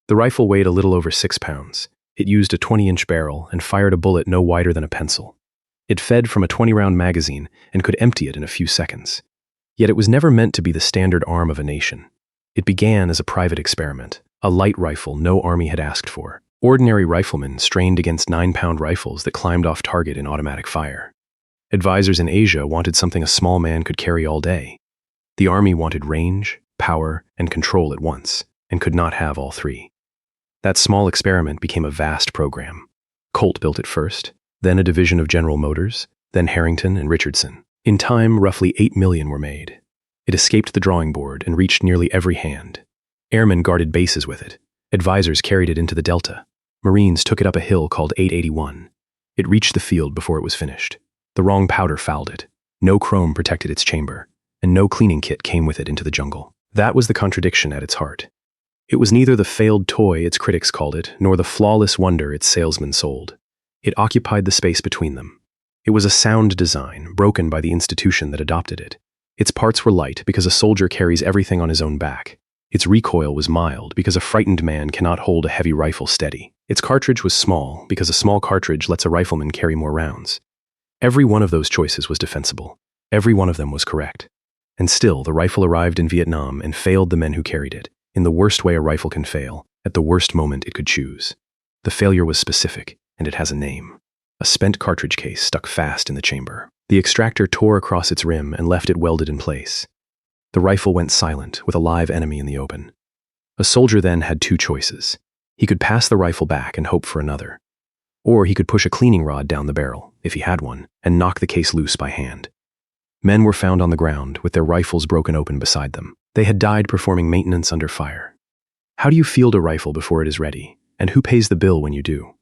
The rifle weighed a little over 6 pounds. It used a 20-inch barrel and fired a bullet no wider than a pencil. It fed from a 20-round magazine and could empty it in a few seconds. Yet it was never meant to be the standard arm of a nation. It began as a private experiment, a light rifle no army had asked for. Ordinary riflemen strained against 9-pound rifles that climbed off target in automatic fire. Advisors in Asia wanted something a small man could carry all day. The army wanted range, power, and control at once, and could not have all three. That small experiment became a vast program. Colt built it first, then a division of General Motors, then Harrington and Richardson. In time, roughly 8 million were made. It escaped the drawing board and reached nearly every hand. Airmen guarded bases with it. Advisors carried it into the Delta. Marines took it up a hill called 881. It reached the field before it was finished. The wrong powder fouled it. No chrome protected its chamber, and no cleaning kit came with it into the jungle. That was the contradiction at its heart. It was neither the failed toy its critics called it, nor the flawless wonder its salesmen sold. It occupied the space between them. It was a sound design, broken by the institution that adopted it. Its parts were light because a soldier carries everything on his own back. Its recoil was mild because a frightened man cannot hold a heavy rifle steady. Its cartridge was small because a small cartridge lets a rifleman carry more rounds. Every one of those choices was defensible. Every one of them was correct. And still, the rifle arrived in Vietnam and failed the men who carried it, in the worst way a rifle can fail, at the worst moment it could choose. The failure was specific, and it has a name. A spent cartridge case stuck fast in the chamber. The extractor tore across its rim and left it welded in place. The rifle went silent, with a live enemy in the open. A soldier then had two choices. He could pass the rifle back and hope for another. Or he could push a cleaning rod down the barrel, if he had one, and knock the case loose by hand. Men were found on the ground, with their rifles broken open beside them. They had died performing maintenance under fire. How do you field a rifle before it is ready, and who pays the bill when you do?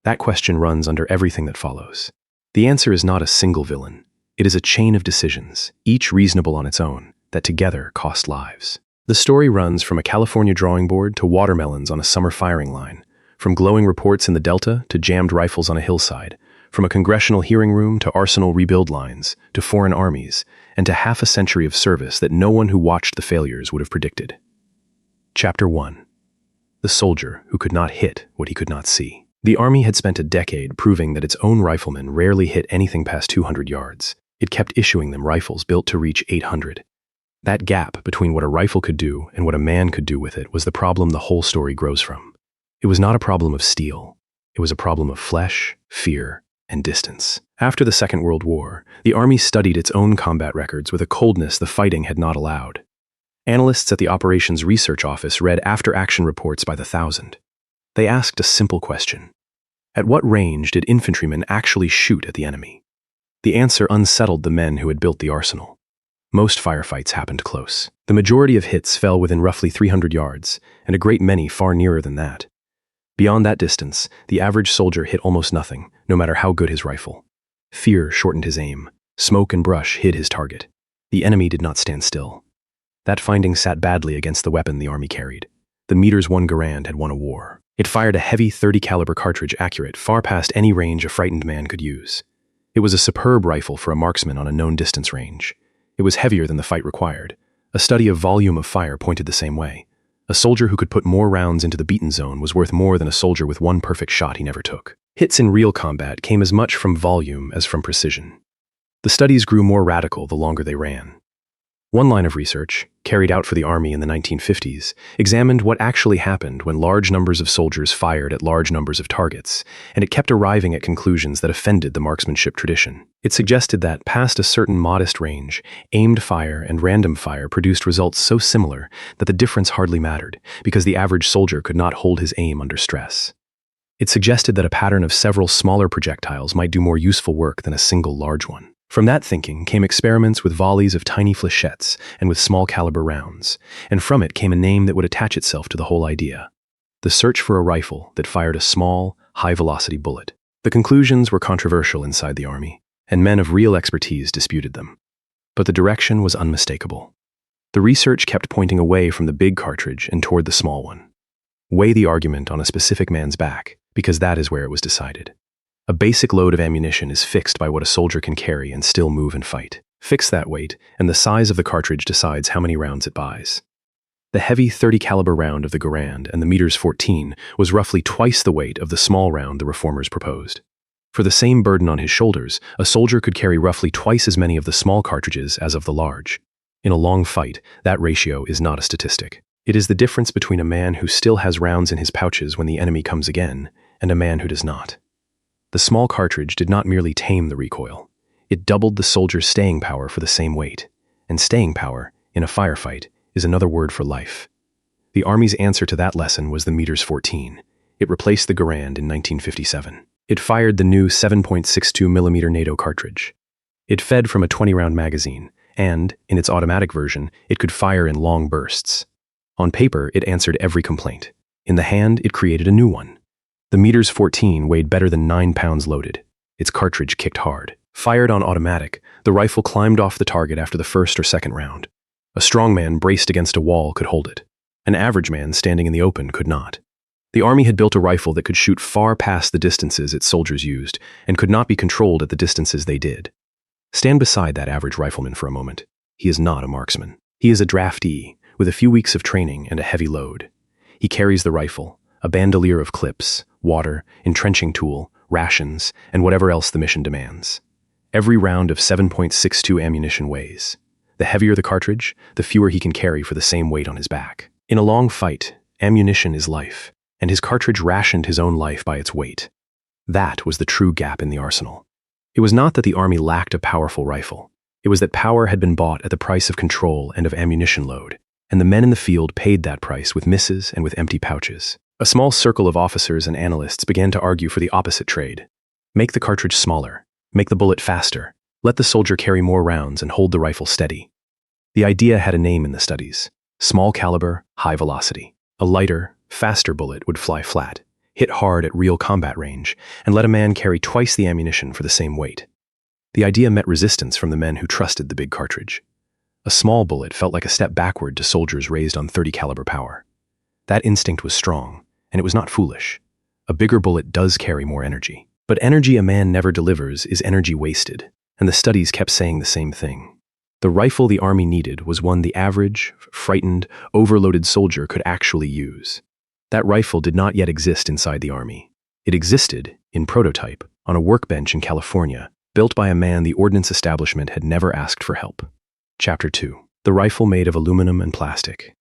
That question runs under everything that follows. The answer is not a single villain. It is a chain of decisions, each reasonable on its own, that together cost lives. The story runs from a California drawing board to watermelons on a summer firing line, from glowing reports in the Delta to jammed rifles on a hillside, from a congressional hearing room to arsenal rebuild lines, to foreign armies, and to half a century of service that no one who watched the failures would have predicted. Chapter 1. The soldier who could not hit what he could not see. The Army had spent a decade proving that its own riflemen rarely hit anything past 200 yards. It kept issuing them rifles built to reach 800. That gap between what a rifle could do and what a man could do with it was the problem the whole story grows from. It was not a problem of steel. It was a problem of flesh, fear, and distance. After the Second World War, the Army studied its own combat records with a coldness the fighting had not allowed. Analysts at the Operations Research Office read after-action reports by the thousand. They asked a simple question. At what range did infantrymen actually shoot at the enemy? The answer unsettled the men who had built the arsenal. Most firefights happened close. The majority of hits fell within roughly 300 yards, and a great many far nearer than that. Beyond that distance, the average soldier hit almost nothing, no matter how good his rifle. Fear shortened his aim. Smoke and brush hid his target. The enemy did not stand still. That finding sat badly against the weapon the Army carried. The Meters 1 Garand had won a war. It fired a heavy 30 caliber cartridge accurate far past any range a frightened man could use. It was a superb rifle for a marksman on a known distance range. It was heavier than the fight required. A study of volume of fire pointed the same way. A soldier who could put more rounds into the beaten zone was worth more than a soldier with one perfect shot he never took. Hits in real combat came as much from volume as from precision. The studies grew more radical the longer they ran. One line of research, carried out for the Army in the 1950s, examined what actually happened when large numbers of soldiers fired at large numbers of targets, and it kept arriving at conclusions that offended the marksmanship tradition. It suggested that, past a certain modest range, aimed fire and random fire produced results so similar that the difference hardly mattered, because the average soldier could not hold his aim under stress. It suggested that a pattern of several smaller projectiles might do more useful work than a single large one. From that thinking came experiments with volleys of tiny flechettes and with small caliber rounds, and from it came a name that would attach itself to the whole idea: the search for a rifle that fired a small, high-velocity bullet. The conclusions were controversial inside the Army, and men of real expertise disputed them. But the direction was unmistakable. The research kept pointing away from the big cartridge and toward the small one. Weigh the argument on a specific man's back, because that is where it was decided. A basic load of ammunition is fixed by what a soldier can carry and still move and fight. Fix that weight, and the size of the cartridge decides how many rounds it buys. The heavy 30 caliber round of the Garand and the M16 was roughly twice the weight of the small round the reformers proposed. For the same burden on his shoulders, a soldier could carry roughly twice as many of the small cartridges as of the large. In a long fight, that ratio is not a statistic. It is the difference between a man who still has rounds in his pouches when the enemy comes again, and a man who does not. The small cartridge did not merely tame the recoil. It doubled the soldier's staying power for the same weight. And staying power, in a firefight, is another word for life. The Army's answer to that lesson was the M14. It replaced the Garand in 1957. It fired the new 7.62mm NATO cartridge. It fed from a 20-round magazine, and, in its automatic version, it could fire in long bursts. On paper, it answered every complaint. In the hand, it created a new one. The M14 weighed better than 9 pounds loaded. Its cartridge kicked hard. Fired on automatic, the rifle climbed off the target after the first or second round. A strong man braced against a wall could hold it. An average man standing in the open could not. The Army had built a rifle that could shoot far past the distances its soldiers used and could not be controlled at the distances they did. Stand beside that average rifleman for a moment. He is not a marksman. He is a draftee with a few weeks of training and a heavy load. He carries the rifle, a bandolier of clips, water, entrenching tool, rations, and whatever else the mission demands. Every round of 7.62 ammunition weighs. The heavier the cartridge, the fewer he can carry for the same weight on his back. In a long fight, ammunition is life, and his cartridge rationed his own life by its weight. That was the true gap in the arsenal. It was not that the Army lacked a powerful rifle. It was that power had been bought at the price of control and of ammunition load, and the men in the field paid that price with misses and with empty pouches. A small circle of officers and analysts began to argue for the opposite trade. Make the cartridge smaller. Make the bullet faster. Let the soldier carry more rounds and hold the rifle steady. The idea had a name in the studies. Small caliber, high velocity. A lighter, faster bullet would fly flat, hit hard at real combat range, and let a man carry twice the ammunition for the same weight. The idea met resistance from the men who trusted the big cartridge. A small bullet felt like a step backward to soldiers raised on 30 caliber power. That instinct was strong, and it was not foolish. A bigger bullet does carry more energy. But energy a man never delivers is energy wasted, and the studies kept saying the same thing. The rifle the Army needed was one the average, frightened, overloaded soldier could actually use. That rifle did not yet exist inside the Army. It existed, in prototype, on a workbench in California, built by a man the ordnance establishment had never asked for help. Chapter 2. The rifle made of aluminum and plastic.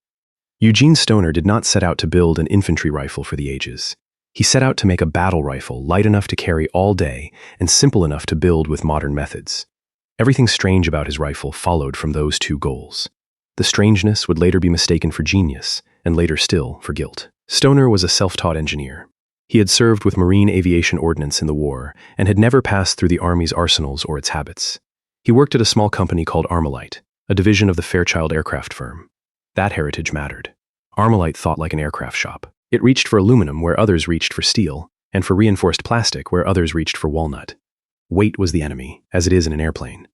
Eugene Stoner did not set out to build an infantry rifle for the ages. He set out to make a battle rifle light enough to carry all day and simple enough to build with modern methods. Everything strange about his rifle followed from those two goals. The strangeness would later be mistaken for genius, and later still for guilt. Stoner was a self-taught engineer. He had served with Marine aviation ordnance in the war and had never passed through the Army's arsenals or its habits. He worked at a small company called Armalite, a division of the Fairchild aircraft firm. That heritage mattered. Armalite thought like an aircraft shop. It reached for aluminum where others reached for steel, and for reinforced plastic where others reached for walnut. Weight was the enemy, as it is in an airplane.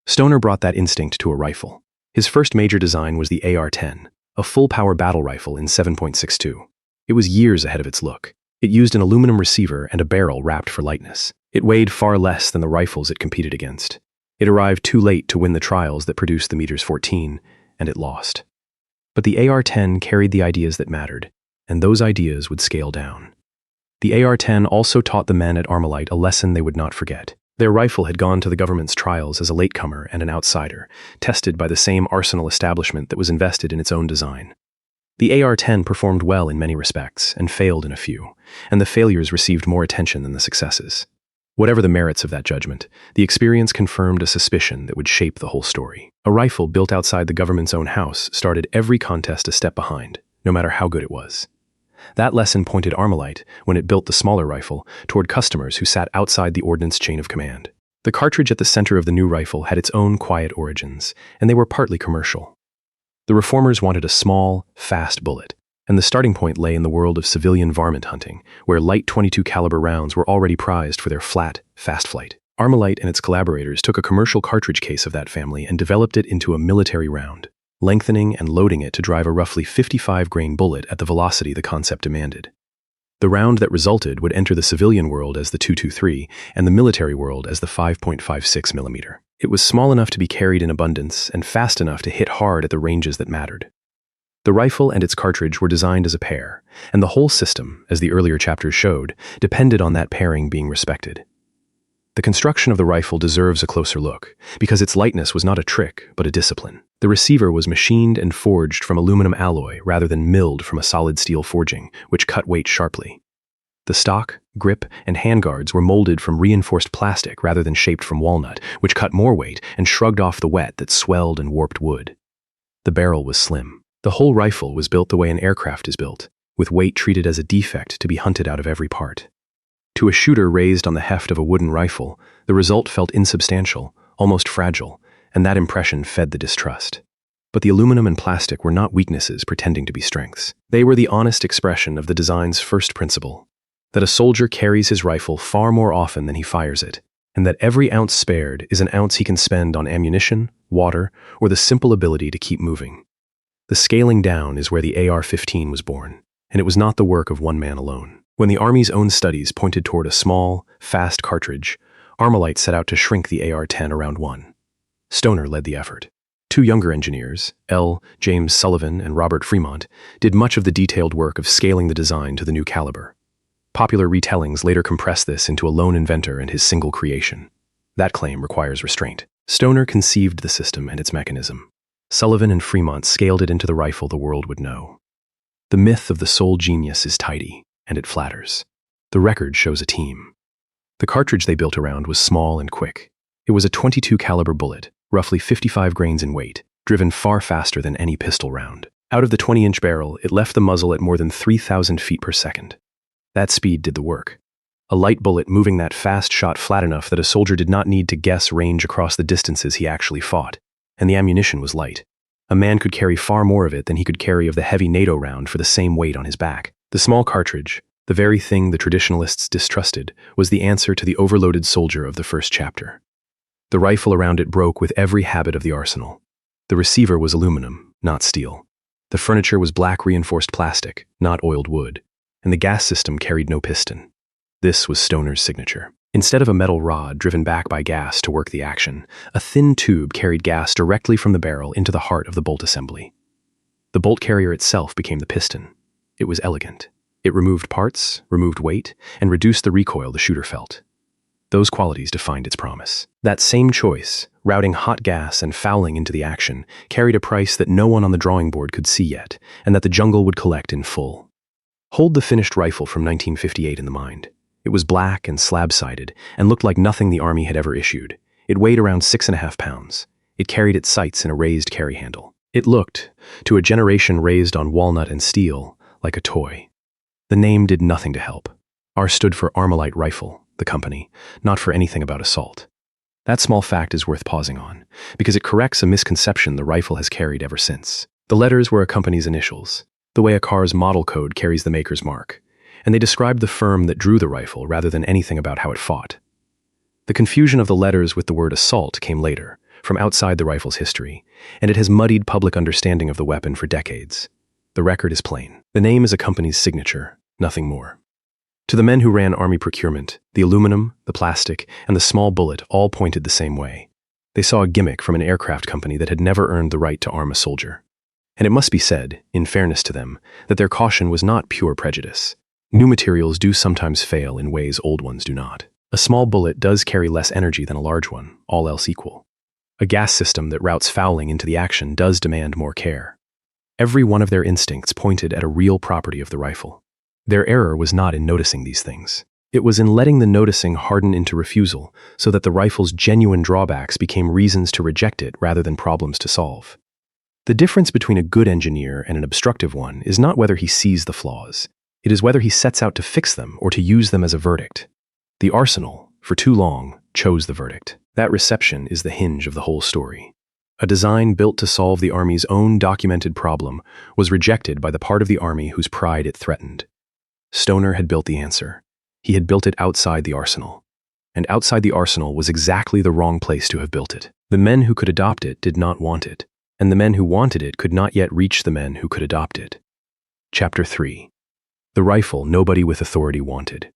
Stoner brought that instinct to a rifle. His first major design was the AR-10, a full-power battle rifle in 7.62. It was years ahead of its look. It used an aluminum receiver and a barrel wrapped for lightness. It weighed far less than the rifles it competed against. It arrived too late to win the trials that produced the M14, and it lost. But the AR-10 carried the ideas that mattered, and those ideas would scale down. The AR-10 also taught the men at Armalite a lesson they would not forget. Their rifle had gone to the government's trials as a latecomer and an outsider, tested by the same arsenal establishment that was invested in its own design. The AR-10 performed well in many respects and failed in a few, and the failures received more attention than the successes. Whatever the merits of that judgment, the experience confirmed a suspicion that would shape the whole story. A rifle built outside the government's own house started every contest a step behind, no matter how good it was. That lesson pointed Armalite, when it built the smaller rifle, toward customers who sat outside the ordnance chain of command. The cartridge at the center of the new rifle had its own quiet origins, and they were partly commercial. The reformers wanted a small, fast bullet, and the starting point lay in the world of civilian varmint hunting, where light .22 caliber rounds were already prized for their flat, fast flight. Armalite and its collaborators took a commercial cartridge case of that family and developed it into a military round, lengthening and loading it to drive a roughly 55-grain bullet at the velocity the concept demanded. The round that resulted would enter the civilian world as the .223 and the military world as the 5.56 millimeter. It was small enough to be carried in abundance and fast enough to hit hard at the ranges that mattered. The rifle and its cartridge were designed as a pair, and the whole system, as the earlier chapters showed, depended on that pairing being respected. The construction of the rifle deserves a closer look, because its lightness was not a trick, but a discipline. The receiver was machined and forged from aluminum alloy rather than milled from a solid steel forging, which cut weight sharply. The stock, grip, and handguards were molded from reinforced plastic rather than shaped from walnut, which cut more weight and shrugged off the wet that swelled and warped wood. The barrel was slim. The whole rifle was built the way an aircraft is built, with weight treated as a defect to be hunted out of every part. To a shooter raised on the heft of a wooden rifle, the result felt insubstantial, almost fragile, and that impression fed the distrust. But the aluminum and plastic were not weaknesses pretending to be strengths. They were the honest expression of the design's first principle, that a soldier carries his rifle far more often than he fires it, and that every ounce spared is an ounce he can spend on ammunition, water, or the simple ability to keep moving. The scaling down is where the AR-15 was born, and it was not the work of one man alone. When the Army's own studies pointed toward a small, fast cartridge, Armalite set out to shrink the AR-10 around one. Stoner led the effort. Two younger engineers, L. James Sullivan and Robert Fremont, did much of the detailed work of scaling the design to the new caliber. Popular retellings later compress this into a lone inventor and his single creation. That claim requires restraint. Stoner conceived the system and its mechanism. Sullivan and Fremont scaled it into the rifle the world would know. The myth of the sole genius is tidy, and it flatters. The record shows a team. The cartridge they built around was small and quick. It was a .22 caliber bullet, roughly 55 grains in weight, driven far faster than any pistol round. Out of the 20-inch barrel, it left the muzzle at more than 3,000 feet per second. That speed did the work. A light bullet moving that fast shot flat enough that a soldier did not need to guess range across the distances he actually fought. And the ammunition was light. A man could carry far more of it than he could carry of the heavy NATO round for the same weight on his back. The small cartridge, the very thing the traditionalists distrusted, was the answer to the overloaded soldier of the first chapter. The rifle around it broke with every habit of the arsenal. The receiver was aluminum, not steel. The furniture was black reinforced plastic, not oiled wood. And the gas system carried no piston. This was Stoner's signature. Instead of a metal rod driven back by gas to work the action, a thin tube carried gas directly from the barrel into the heart of the bolt assembly. The bolt carrier itself became the piston. It was elegant. It removed parts, removed weight, and reduced the recoil the shooter felt. Those qualities defined its promise. That same choice, routing hot gas and fouling into the action, carried a price that no one on the drawing board could see yet, and that the jungle would collect in full. Hold the finished rifle from 1958 in the mind. It was black and slab-sided and looked like nothing the Army had ever issued. It weighed around 6.5 pounds. It carried its sights in a raised carry handle. It looked, to a generation raised on walnut and steel, like a toy. The name did nothing to help. R stood for Armalite Rifle, the company, not for anything about assault. That small fact is worth pausing on, because it corrects a misconception the rifle has carried ever since. The letters were a company's initials, the way a car's model code carries the maker's mark, and they described the firm that drew the rifle rather than anything about how it fought. The confusion of the letters with the word assault came later, from outside the rifle's history, and it has muddied public understanding of the weapon for decades. The record is plain. The name is a company's signature, nothing more. To the men who ran Army procurement, the aluminum, the plastic, and the small bullet all pointed the same way. They saw a gimmick from an aircraft company that had never earned the right to arm a soldier. And it must be said, in fairness to them, that their caution was not pure prejudice. New materials do sometimes fail in ways old ones do not. A small bullet does carry less energy than a large one, all else equal. A gas system that routes fouling into the action does demand more care. Every one of their instincts pointed at a real property of the rifle. Their error was not in noticing these things. It was in letting the noticing harden into refusal, so that the rifle's genuine drawbacks became reasons to reject it rather than problems to solve. The difference between a good engineer and an obstructive one is not whether he sees the flaws. It is whether he sets out to fix them or to use them as a verdict. The arsenal, for too long, chose the verdict. That reception is the hinge of the whole story. A design built to solve the Army's own documented problem was rejected by the part of the Army whose pride it threatened. Stoner had built the answer. He had built it outside the arsenal. And outside the arsenal was exactly the wrong place to have built it. The men who could adopt it did not want it, and the men who wanted it could not yet reach the men who could adopt it. Chapter 3. The rifle nobody with authority wanted.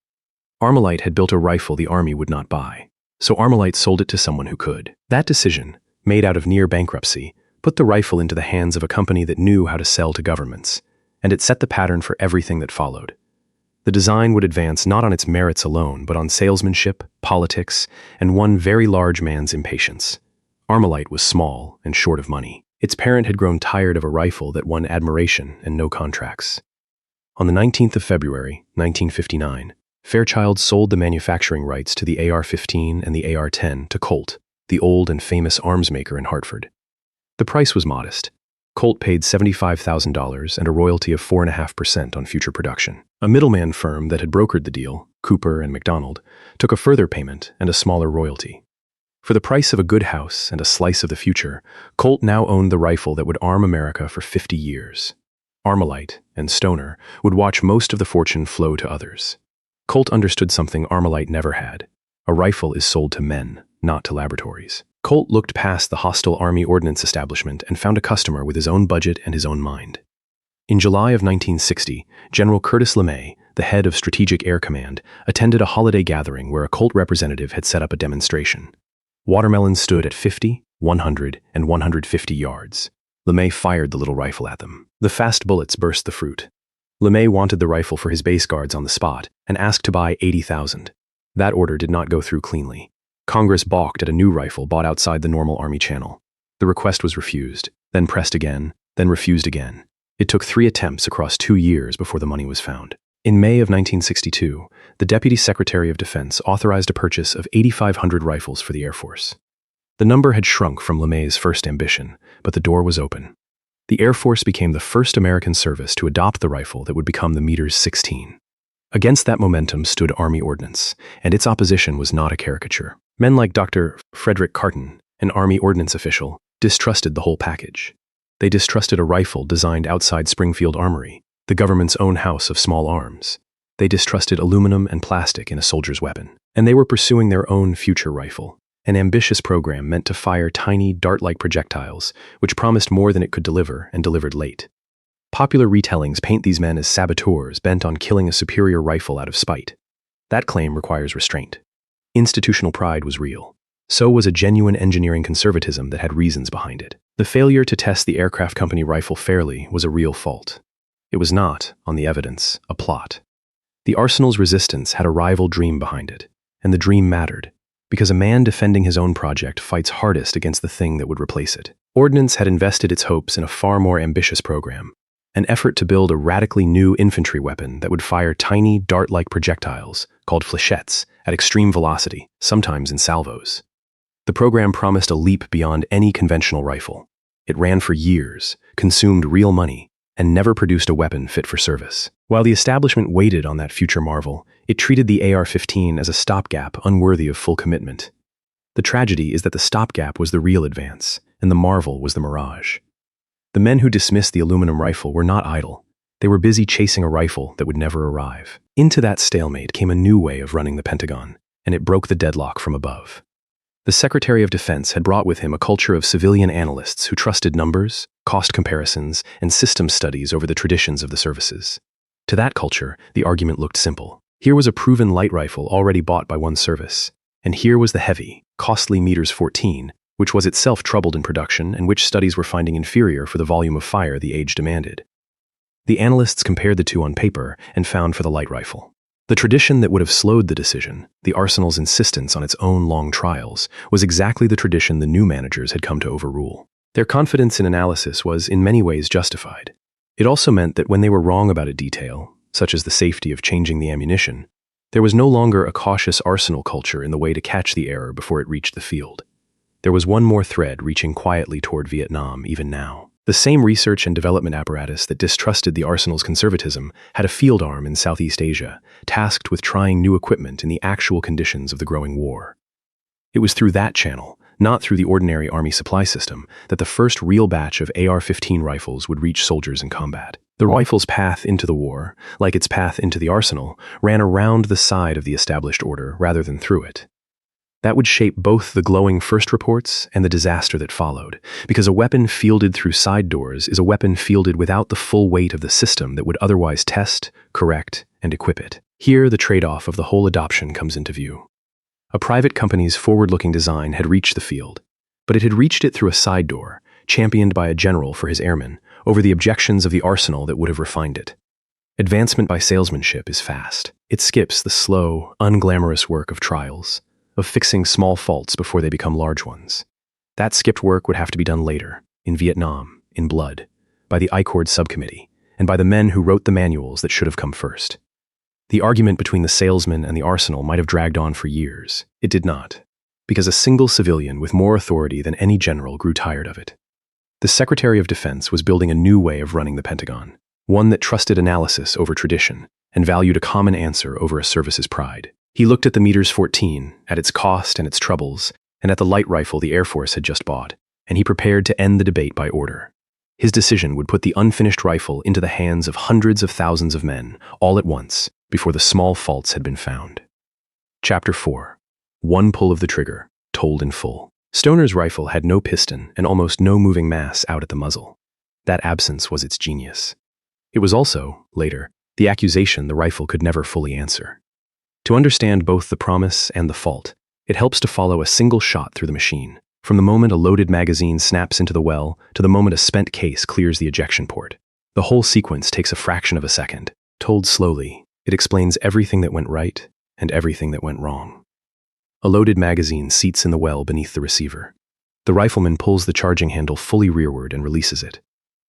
Armalite had built a rifle the Army would not buy, so Armalite sold it to someone who could. That decision, made out of near bankruptcy, put the rifle into the hands of a company that knew how to sell to governments, and it set the pattern for everything that followed. The design would advance not on its merits alone, but on salesmanship, politics, and one very large man's impatience. Armalite was small and short of money. Its parent had grown tired of a rifle that won admiration and no contracts. On the 19th of February, 1959, Fairchild sold the manufacturing rights to the AR-15 and the AR-10 to Colt, the old and famous arms maker in Hartford. The price was modest. Colt paid $75,000 and a royalty of 4.5% on future production. A middleman firm that had brokered the deal, Cooper and McDonald, took a further payment and a smaller royalty. For the price of a good house and a slice of the future, Colt now owned the rifle that would arm America for 50 years. Armalite and Stoner would watch most of the fortune flow to others. Colt understood something Armalite never had. A rifle is sold to men, not to laboratories. Colt looked past the hostile Army Ordnance establishment and found a customer with his own budget and his own mind. In July of 1960, General Curtis LeMay, the head of Strategic Air Command, attended a holiday gathering where a Colt representative had set up a demonstration. Watermelons stood at 50, 100, and 150 yards. LeMay fired the little rifle at them. The fast bullets burst the fruit. LeMay wanted the rifle for his base guards on the spot and asked to buy 80,000. That order did not go through cleanly. Congress balked at a new rifle bought outside the normal Army channel. The request was refused, then pressed again, then refused again. It took 3 attempts across 2 years before the money was found. In May of 1962, the Deputy Secretary of Defense authorized a purchase of 8,500 rifles for the Air Force. The number had shrunk from LeMay's first ambition, but the door was open. The Air Force became the first American service to adopt the rifle that would become the M16. Against that momentum stood Army Ordnance, and its opposition was not a caricature. Men like Dr. Frederick Carton, an Army Ordnance official, distrusted the whole package. They distrusted a rifle designed outside Springfield Armory, the government's own house of small arms. They distrusted aluminum and plastic in a soldier's weapon. And they were pursuing their own future rifle, an ambitious program meant to fire tiny, dart-like projectiles, which promised more than it could deliver and delivered late. Popular retellings paint these men as saboteurs bent on killing a superior rifle out of spite. That claim requires restraint. Institutional pride was real. So was a genuine engineering conservatism that had reasons behind it. The failure to test the aircraft company rifle fairly was a real fault. It was not, on the evidence, a plot. The arsenal's resistance had a rival dream behind it, and the dream mattered, because a man defending his own project fights hardest against the thing that would replace it. Ordnance had invested its hopes in a far more ambitious program, an effort to build a radically new infantry weapon that would fire tiny, dart-like projectiles, called flechettes, at extreme velocity, sometimes in salvos. The program promised a leap beyond any conventional rifle. It ran for years, consumed real money, and never produced a weapon fit for service. While the establishment waited on that future marvel, it treated the AR-15 as a stopgap unworthy of full commitment. The tragedy is that the stopgap was the real advance, and the marvel was the mirage. The men who dismissed the aluminum rifle were not idle. They were busy chasing a rifle that would never arrive. Into that stalemate came a new way of running the Pentagon, and it broke the deadlock from above. The Secretary of Defense had brought with him a culture of civilian analysts who trusted numbers, cost comparisons, and system studies over the traditions of the services. To that culture, the argument looked simple. Here was a proven light rifle already bought by one service, and here was the heavy, costly Meters 14, which was itself troubled in production and which studies were finding inferior for the volume of fire the age demanded. The analysts compared the two on paper and found for the light rifle. The tradition that would have slowed the decision, the arsenal's insistence on its own long trials, was exactly the tradition the new managers had come to overrule. Their confidence in analysis was in many ways justified. It also meant that when they were wrong about a detail, such as the safety of changing the ammunition, there was no longer a cautious arsenal culture in the way to catch the error before it reached the field. There was one more thread reaching quietly toward Vietnam even now. The same research and development apparatus that distrusted the arsenal's conservatism had a field arm in Southeast Asia, tasked with trying new equipment in the actual conditions of the growing war. It was through that channel, not through the ordinary Army supply system, that the first real batch of AR-15 rifles would reach soldiers in combat. The rifle's path into the war, like its path into the arsenal, ran around the side of the established order rather than through it. That would shape both the glowing first reports and the disaster that followed, because a weapon fielded through side doors is a weapon fielded without the full weight of the system that would otherwise test, correct, and equip it. Here, the trade-off of the whole adoption comes into view. A private company's forward-looking design had reached the field, but it had reached it through a side door, championed by a general for his airmen, over the objections of the arsenal that would have refined it. Advancement by salesmanship is fast. It skips the slow, unglamorous work of trials, of fixing small faults before they become large ones. That skipped work would have to be done later, in Vietnam, in blood, by the I-Corps subcommittee, and by the men who wrote the manuals that should have come first. The argument between the salesman and the arsenal might have dragged on for years. It did not, because a single civilian with more authority than any general grew tired of it. The Secretary of Defense was building a new way of running the Pentagon, one that trusted analysis over tradition and valued a common answer over a service's pride. He looked at the Meters 14, at its cost and its troubles, and at the light rifle the Air Force had just bought, and he prepared to end the debate by order. His decision would put the unfinished rifle into the hands of hundreds of thousands of men, all at once, before the small faults had been found. Chapter 4. One pull of the trigger, told in full. Stoner's rifle had no piston and almost no moving mass out at the muzzle. That absence was its genius. It was also, later, the accusation the rifle could never fully answer. To understand both the promise and the fault, it helps to follow a single shot through the machine, from the moment a loaded magazine snaps into the well to the moment a spent case clears the ejection port. The whole sequence takes a fraction of a second. Told slowly, it explains everything that went right and everything that went wrong. A loaded magazine seats in the well beneath the receiver. The rifleman pulls the charging handle fully rearward and releases it.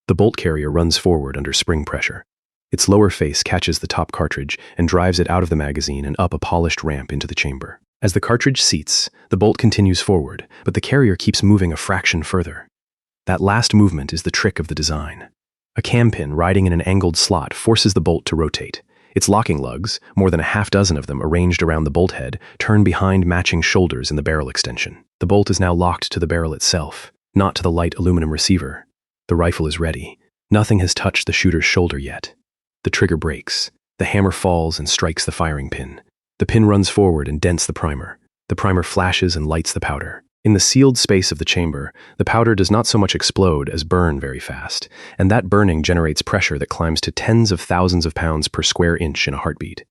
The bolt carrier runs forward under spring pressure. Its lower face catches the top cartridge and drives it out of the magazine and up a polished ramp into the chamber. As the cartridge seats, the bolt continues forward, but the carrier keeps moving a fraction further. That last movement is the trick of the design. A cam pin riding in an angled slot forces the bolt to rotate. Its locking lugs, more than a half dozen of them arranged around the bolt head, turn behind matching shoulders in the barrel extension. The bolt is now locked to the barrel itself, not to the light aluminum receiver. The rifle is ready. Nothing has touched the shooter's shoulder yet. The trigger breaks. The hammer falls and strikes the firing pin. The pin runs forward and dents the primer. The primer flashes and lights the powder. In the sealed space of the chamber, the powder does not so much explode as burn very fast, and that burning generates pressure that climbs to tens of thousands of pounds per square inch in a heartbeat.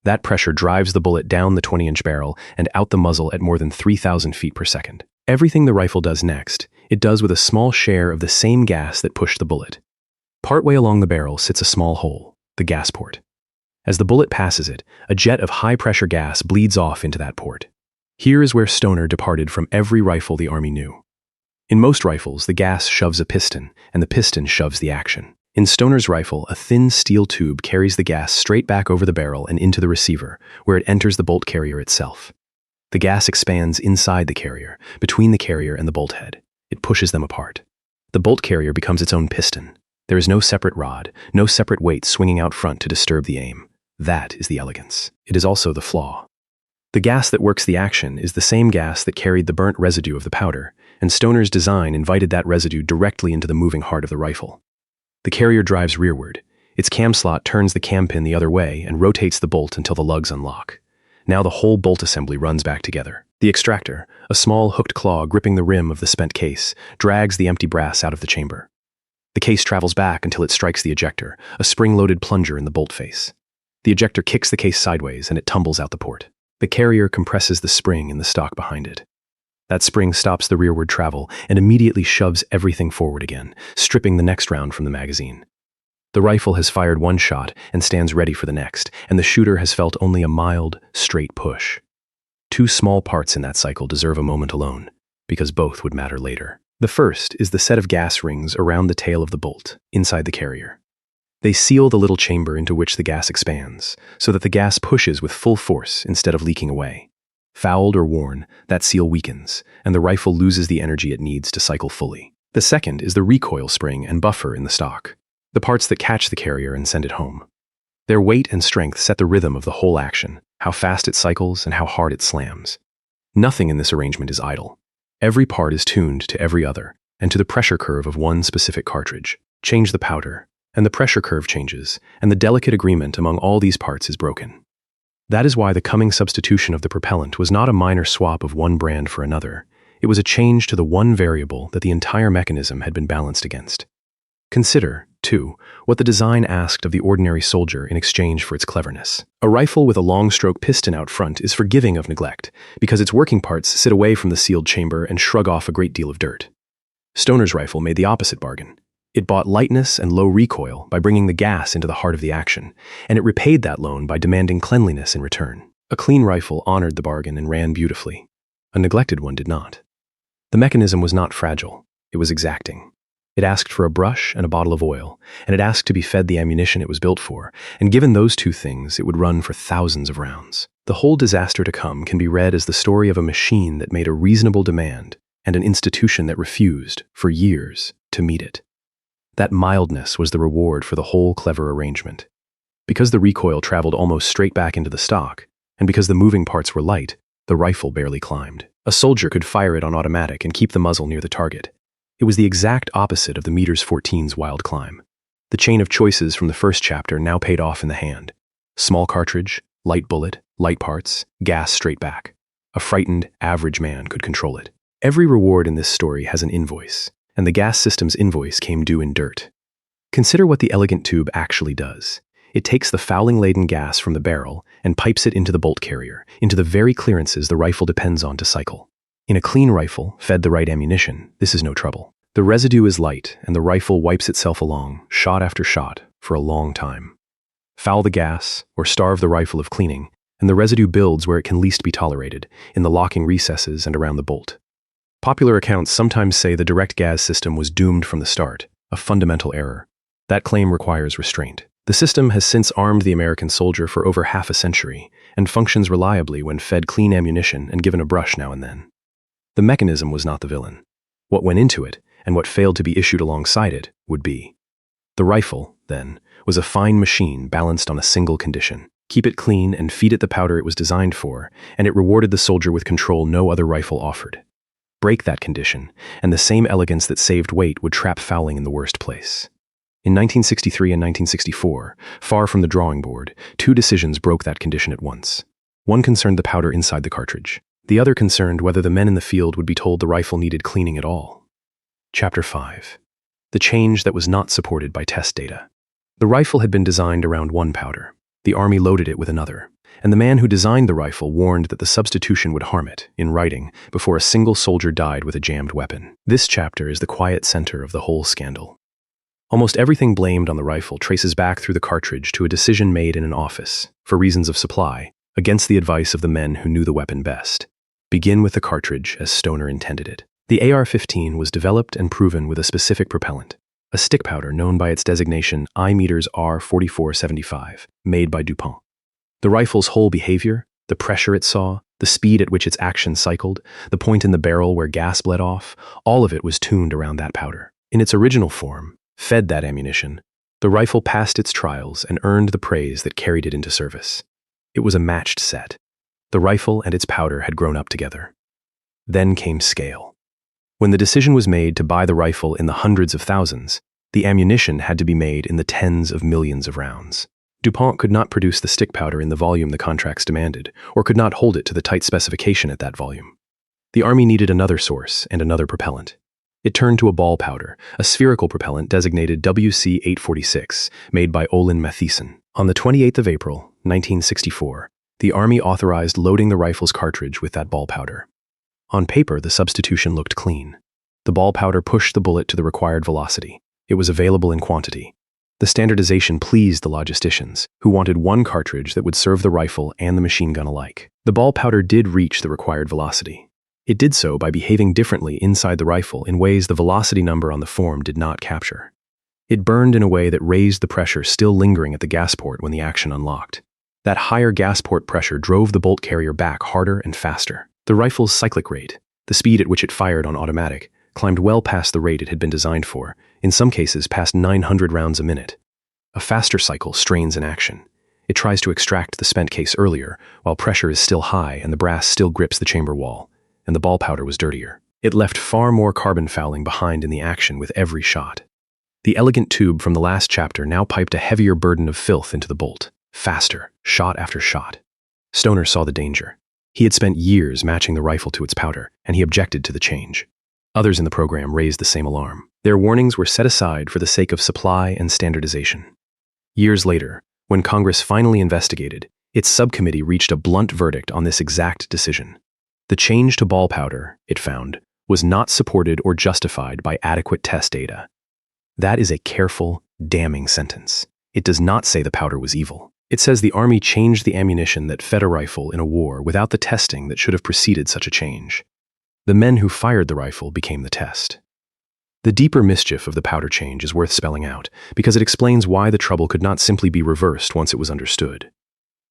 That pressure drives the bullet down the 20-inch barrel and out the muzzle at more than 3,000 feet per second. Everything the rifle does next, it does with a small share of the same gas that pushed the bullet. Partway along the barrel sits a small hole, the gas port. As the bullet passes it, a jet of high-pressure gas bleeds off into that port. Here is where Stoner departed from every rifle the Army knew. In most rifles, the gas shoves a piston, and the piston shoves the action. In Stoner's rifle, a thin steel tube carries the gas straight back over the barrel and into the receiver, where it enters the bolt carrier itself. The gas expands inside the carrier, between the carrier and the bolt head. It pushes them apart. The bolt carrier becomes its own piston. There is no separate rod, no separate weight swinging out front to disturb the aim. That is the elegance. It is also the flaw. The gas that works the action is the same gas that carried the burnt residue of the powder, and Stoner's design invited that residue directly into the moving heart of the rifle. The carrier drives rearward. Its cam slot turns the cam pin the other way and rotates the bolt until the lugs unlock. Now the whole bolt assembly runs back together. The extractor, a small hooked claw gripping the rim of the spent case, drags the empty brass out of the chamber. The case travels back until it strikes the ejector, a spring-loaded plunger in the bolt face. The ejector kicks the case sideways and it tumbles out the port. The carrier compresses the spring in the stock behind it. That spring stops the rearward travel and immediately shoves everything forward again, stripping the next round from the magazine. The rifle has fired one shot and stands ready for the next, and the shooter has felt only a mild, straight push. Two small parts in that cycle deserve a moment alone, because both would matter later. The first is the set of gas rings around the tail of the bolt, inside the carrier. They seal the little chamber into which the gas expands, so that the gas pushes with full force instead of leaking away. Fouled or worn, that seal weakens, and the rifle loses the energy it needs to cycle fully. The second is the recoil spring and buffer in the stock, the parts that catch the carrier and send it home. Their weight and strength set the rhythm of the whole action, how fast it cycles and how hard it slams. Nothing in this arrangement is idle. Every part is tuned to every other, and to the pressure curve of one specific cartridge. Change the powder, and the pressure curve changes, and the delicate agreement among all these parts is broken. That is why the coming substitution of the propellant was not a minor swap of one brand for another. It was a change to the one variable that the entire mechanism had been balanced against. Consider, too, what the design asked of the ordinary soldier in exchange for its cleverness. A rifle with a long-stroke piston out front is forgiving of neglect, because its working parts sit away from the sealed chamber and shrug off a great deal of dirt. Stoner's rifle made the opposite bargain. It bought lightness and low recoil by bringing the gas into the heart of the action, and it repaid that loan by demanding cleanliness in return. A clean rifle honored the bargain and ran beautifully. A neglected one did not. The mechanism was not fragile. It was exacting. It asked for a brush and a bottle of oil, and it asked to be fed the ammunition it was built for, and given those two things, it would run for thousands of rounds. The whole disaster to come can be read as the story of a machine that made a reasonable demand and an institution that refused, for years, to meet it. That mildness was the reward for the whole clever arrangement. Because the recoil traveled almost straight back into the stock, and because the moving parts were light, the rifle barely climbed. A soldier could fire it on automatic and keep the muzzle near the target. It was the exact opposite of the M14's wild climb. The chain of choices from the first chapter now paid off in the hand. Small cartridge, light bullet, light parts, gas straight back. A frightened, average man could control it. Every reward in this story has an invoice, and the gas system's invoice came due in dirt. Consider what the elegant tube actually does. It takes the fouling-laden gas from the barrel and pipes it into the bolt carrier, into the very clearances the rifle depends on to cycle. In a clean rifle, fed the right ammunition, this is no trouble. The residue is light, and the rifle wipes itself along, shot after shot, for a long time. Foul the gas, or starve the rifle of cleaning, and the residue builds where it can least be tolerated, in the locking recesses and around the bolt. Popular accounts sometimes say the direct gas system was doomed from the start, a fundamental error. That claim requires restraint. The system has since armed the American soldier for over half a century, and functions reliably when fed clean ammunition and given a brush now and then. The mechanism was not the villain. What went into it, and what failed to be issued alongside it, would be. The rifle, then, was a fine machine balanced on a single condition. Keep it clean and feed it the powder it was designed for, and it rewarded the soldier with control no other rifle offered. Break that condition, and the same elegance that saved weight would trap fouling in the worst place. In 1963 and 1964, far from the drawing board, two decisions broke that condition at once. One concerned the powder inside the cartridge. The other concerned whether the men in the field would be told the rifle needed cleaning at all. Chapter 5. The change that was not supported by test data. The rifle had been designed around one powder. The Army loaded it with another, and the man who designed the rifle warned that the substitution would harm it, in writing, before a single soldier died with a jammed weapon. This chapter is the quiet center of the whole scandal. Almost everything blamed on the rifle traces back through the cartridge to a decision made in an office, for reasons of supply, against the advice of the men who knew the weapon best. Begin with the cartridge as Stoner intended it. The AR-15 was developed and proven with a specific propellant, a stick powder known by its designation I-meters R4475, made by DuPont. The rifle's whole behavior, the pressure it saw, the speed at which its action cycled, the point in the barrel where gas bled off, all of it was tuned around that powder. In its original form, fed that ammunition, the rifle passed its trials and earned the praise that carried it into service. It was a matched set. The rifle and its powder had grown up together. Then came scale. When the decision was made to buy the rifle in the hundreds of thousands, the ammunition had to be made in the tens of millions of rounds. DuPont could not produce the stick powder in the volume the contracts demanded, or could not hold it to the tight specification at that volume. The Army needed another source and another propellant. It turned to a ball powder, a spherical propellant designated WC-846, made by Olin Mathieson. On the 28th of April, 1964, the Army authorized loading the rifle's cartridge with that ball powder. On paper, the substitution looked clean. The ball powder pushed the bullet to the required velocity. It was available in quantity. The standardization pleased the logisticians, who wanted one cartridge that would serve the rifle and the machine gun alike. The ball powder did reach the required velocity. It did so by behaving differently inside the rifle in ways the velocity number on the form did not capture. It burned in a way that raised the pressure still lingering at the gas port when the action unlocked. That higher gas port pressure drove the bolt carrier back harder and faster. The rifle's cyclic rate, the speed at which it fired on automatic, climbed well past the rate it had been designed for, in some cases past 900 rounds a minute. A faster cycle strains in action. It tries to extract the spent case earlier, while pressure is still high and the brass still grips the chamber wall, and the ball powder was dirtier. It left far more carbon fouling behind in the action with every shot. The elegant tube from the last chapter now piped a heavier burden of filth into the bolt, faster, shot after shot. Stoner saw the danger. He had spent years matching the rifle to its powder, and he objected to the change. Others in the program raised the same alarm. Their warnings were set aside for the sake of supply and standardization. Years later, when Congress finally investigated, its subcommittee reached a blunt verdict on this exact decision. The change to ball powder, it found, was not supported or justified by adequate test data. That is a careful, damning sentence. It does not say the powder was evil. It says the Army changed the ammunition that fed a rifle in a war without the testing that should have preceded such a change. The men who fired the rifle became the test. The deeper mischief of the powder change is worth spelling out, because it explains why the trouble could not simply be reversed once it was understood.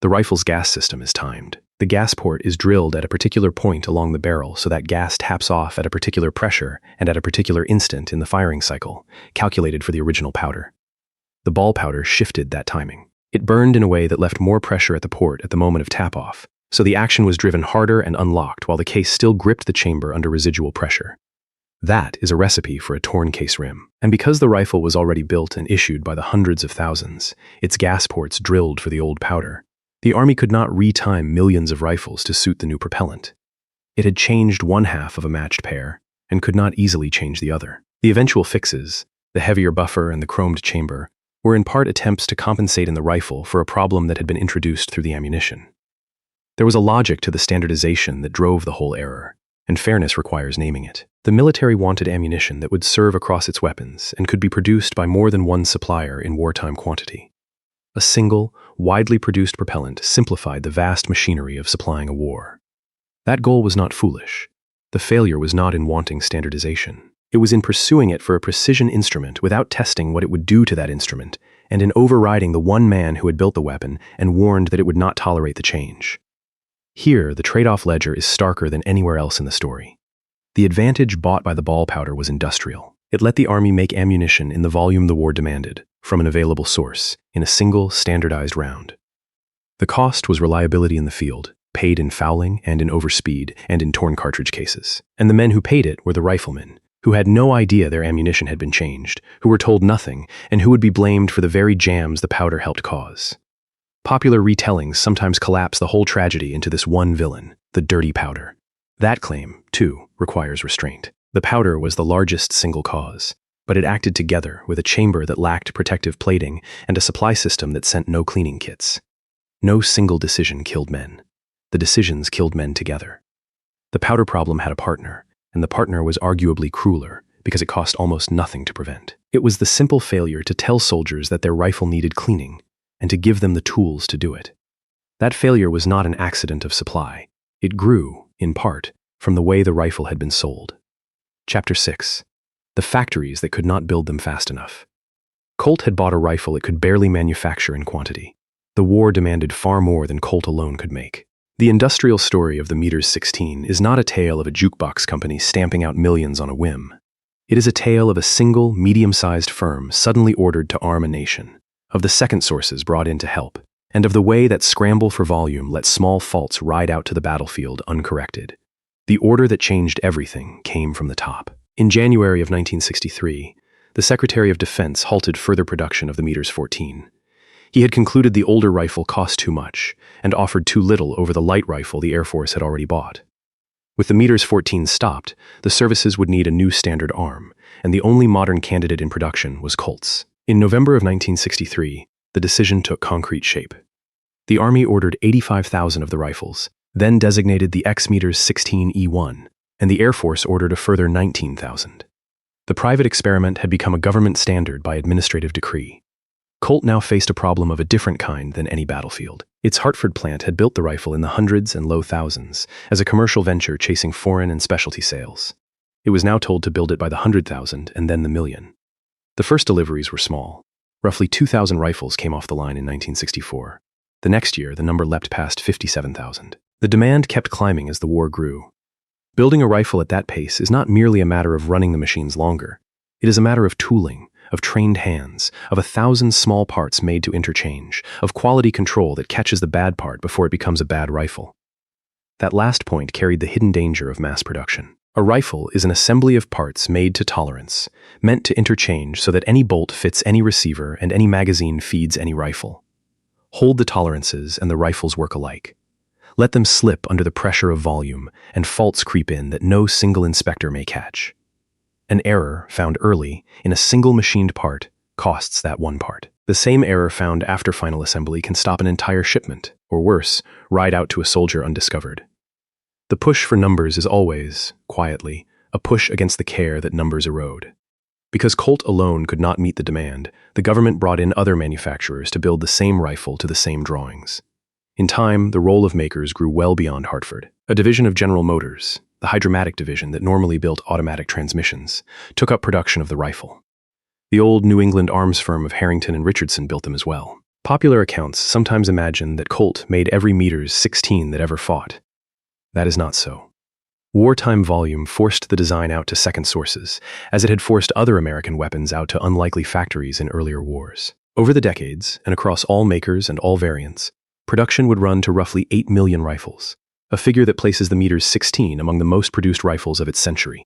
The rifle's gas system is timed. The gas port is drilled at a particular point along the barrel so that gas taps off at a particular pressure and at a particular instant in the firing cycle, calculated for the original powder. The ball powder shifted that timing. It burned in a way that left more pressure at the port at the moment of tap-off, so the action was driven harder and unlocked while the case still gripped the chamber under residual pressure. That is a recipe for a torn case rim. And because the rifle was already built and issued by the hundreds of thousands, its gas ports drilled for the old powder, the Army could not retime millions of rifles to suit the new propellant. It had changed one half of a matched pair and could not easily change the other. The eventual fixes, the heavier buffer and the chromed chamber, were in part attempts to compensate in the rifle for a problem that had been introduced through the ammunition. There was a logic to the standardization that drove the whole error, and fairness requires naming it. The military wanted ammunition that would serve across its weapons and could be produced by more than one supplier in wartime quantity. A single, widely produced propellant simplified the vast machinery of supplying a war. That goal was not foolish. The failure was not in wanting standardization. It was in pursuing it for a precision instrument without testing what it would do to that instrument, and in overriding the one man who had built the weapon and warned that it would not tolerate the change. Here, the trade-off ledger is starker than anywhere else in the story. The advantage bought by the ball powder was industrial. It let the Army make ammunition in the volume the war demanded, from an available source, in a single, standardized round. The cost was reliability in the field, paid in fouling and in overspeed and in torn cartridge cases. And the men who paid it were the riflemen, who had no idea their ammunition had been changed, who were told nothing, and who would be blamed for the very jams the powder helped cause. Popular retellings sometimes collapse the whole tragedy into this one villain, the dirty powder. That claim, too, requires restraint. The powder was the largest single cause, but it acted together with a chamber that lacked protective plating and a supply system that sent no cleaning kits. No single decision killed men. The decisions killed men together. The powder problem had a partner, and the partner was arguably crueler because it cost almost nothing to prevent. It was the simple failure to tell soldiers that their rifle needed cleaning and to give them the tools to do it. That failure was not an accident of supply. It grew, in part, from the way the rifle had been sold. Chapter 6. The factories that could not build them fast enough. Colt had bought a rifle it could barely manufacture in quantity. The war demanded far more than Colt alone could make. The industrial story of the M16 is not a tale of a jukebox company stamping out millions on a whim. It is a tale of a single, medium-sized firm suddenly ordered to arm a nation, of the second sources brought in to help, and of the way that scramble for volume let small faults ride out to the battlefield uncorrected. The order that changed everything came from the top. In January of 1963, the Secretary of Defense halted further production of the M14. He had concluded the older rifle cost too much and offered too little over the light rifle the Air Force had already bought. With the M14 stopped, the services would need a new standard arm, and the only modern candidate in production was Colt's. In November of 1963, the decision took concrete shape. The Army ordered 85,000 of the rifles, then designated the M16E1, and the Air Force ordered a further 19,000. The private experiment had become a government standard by administrative decree. Colt now faced a problem of a different kind than any battlefield. Its Hartford plant had built the rifle in the hundreds and low thousands, as a commercial venture chasing foreign and specialty sales. It was now told to build it by the 100,000 and then the million. The first deliveries were small. Roughly 2,000 rifles came off the line in 1964. The next year, the number leapt past 57,000. The demand kept climbing as the war grew. Building a rifle at that pace is not merely a matter of running the machines longer. It is a matter of tooling, of trained hands, of 1,000 small parts made to interchange, of quality control that catches the bad part before it becomes a bad rifle. That last point carried the hidden danger of mass production. A rifle is an assembly of parts made to tolerance, meant to interchange so that any bolt fits any receiver and any magazine feeds any rifle. Hold the tolerances and the rifles work alike. Let them slip under the pressure of volume, and faults creep in that no single inspector may catch. An error found early in a single machined part costs that one part. The same error found after final assembly can stop an entire shipment, or worse, ride out to a soldier undiscovered. The push for numbers is always, quietly, a push against the care that numbers erode. Because Colt alone could not meet the demand, the government brought in other manufacturers to build the same rifle to the same drawings. In time, the role of makers grew well beyond Hartford. A division of General Motors, the hydromatic division that normally built automatic transmissions, took up production of the rifle. The old New England arms firm of Harrington and Richardson built them as well. Popular accounts sometimes imagine that Colt made every M16 that ever fought. That is not so. Wartime volume forced the design out to second sources, as it had forced other American weapons out to unlikely factories in earlier wars. Over the decades, and across all makers and all variants, production would run to roughly 8 million rifles, a figure that places the M16 among the most produced rifles of its century.